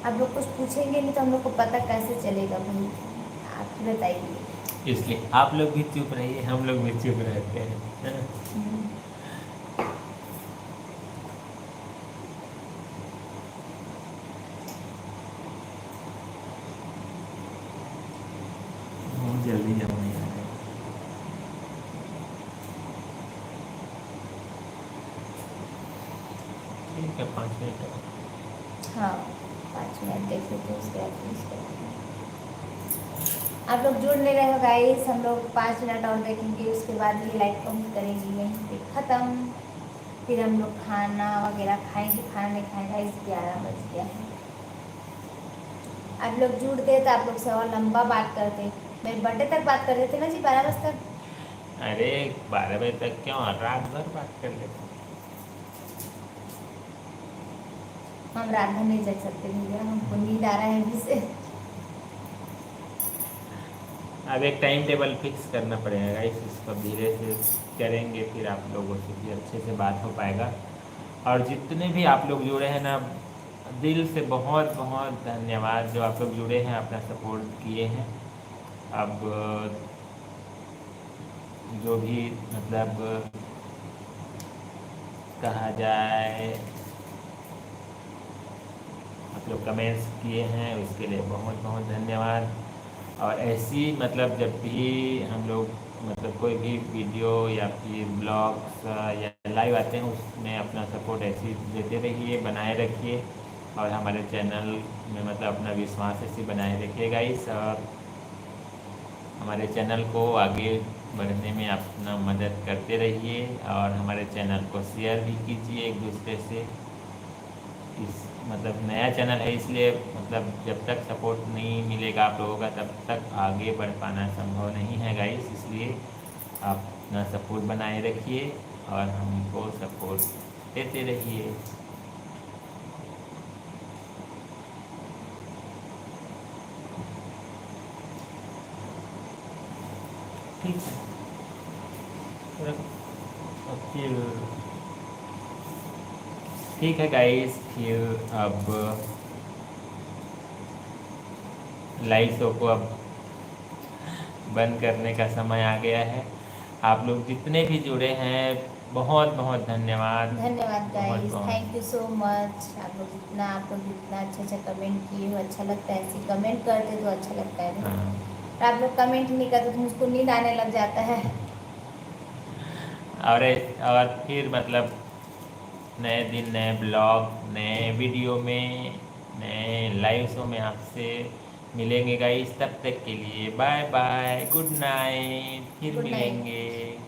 Speaker 1: आप लोग कुछ पूछेंगे नहीं तो हम लोग को पता कैसे चलेगा भाई, आप ही बताइए।
Speaker 2: इसलिए आप लोग भी चुप रहिए, हम लोग भी चुप रहते हैं, है ना। बहुत जल्दी जम नहीं आ रहा है। ठीक है, 5 मिनट और।
Speaker 1: हाँ 5 मिनट देख लेते हैं, उसके बाद फिनिश करते हैं। आप लोग जुड़ नहीं रहे हो गाइस, हम लोग 5 मिनट और देखेंगे, उसके बाद ये लाइव कमेंट करेंगे, यहीं पे ख़त्म। फिर हम लोग खाना वगैरह खाएंगे, खाना नहीं खाएंगे गाइस, 11 बज गया है। आप लोग जुड़ते तो आप लोग से और लंबा बात करते, मेरे बर्थडे तक बात कर रहे थे ना जी, 12 बजे तक।
Speaker 2: अरे 12 बजे तक क्यों, रात भर बात कर लेते।
Speaker 1: हम रात भर नहीं जग सकते भैया, हमको नींद आ रहा है अभी से।
Speaker 2: अब एक टाइम टेबल फिक्स करना पड़ेगा गाइस, इसको धीरे से करेंगे, फिर आप लोगों से भी अच्छे से बात हो पाएगा। और जितने भी आप लोग जुड़े हैं ना, दिल से बहुत बहुत धन्यवाद, जो आप लोग जुड़े हैं, अपना सपोर्ट किए हैं। अब जो भी मतलब कहा जाए, आप लोग कमेंट्स किए हैं, उसके लिए बहुत बहुत धन्यवाद। और ऐसी मतलब जब भी हम लोग मतलब कोई भी वीडियो या फिर ब्लॉग्स या लाइव आते हैं, उसमें अपना सपोर्ट ऐसे देते रहिए, बनाए रखिए। और हमारे चैनल में मतलब अपना विश्वास ऐसे बनाए रखिए गाइस। और हमारे चैनल को आगे बढ़ने में अपना मदद करते रहिए, और हमारे चैनल को शेयर भी कीजिए एक दूसरे से। इस मतलब नया चैनल है, इसलिए मतलब जब तक सपोर्ट नहीं मिलेगा आप लोगों का, तब तक आगे बढ़ पाना संभव नहीं है गाइस। इसलिए आप अपना सपोर्ट बनाए रखिए और हमको सपोर्ट देते रहिए। ठीक है, फिर ठीक है गाइस, फिर अब लाइव शो को अब बंद करने का समय आ गया है। आप लोग जितने भी जुड़े हैं, बहुत बहुत धन्यवाद।
Speaker 1: धन्यवाद गाइस,
Speaker 2: बहुत
Speaker 1: थैंक यू सो मच। आप लोग जितना अच्छा कमेंट किए हो, अच्छा लगता है, ऐसे कमेंट करते तो अच्छा लगता है।
Speaker 2: हाँ।
Speaker 1: और आप लोग कमेंट नहीं करते तो मुझको नींद आने लग जाता है।
Speaker 2: और फिर मतलब नए दिन, नए ब्लॉग, नए वीडियो में, नए लाइव शो में आपसे मिलेंगे गाइस। तब तक के लिए बाय बाय, गुड नाइट, फिर
Speaker 1: गुड नाइट।
Speaker 2: मिलेंगे।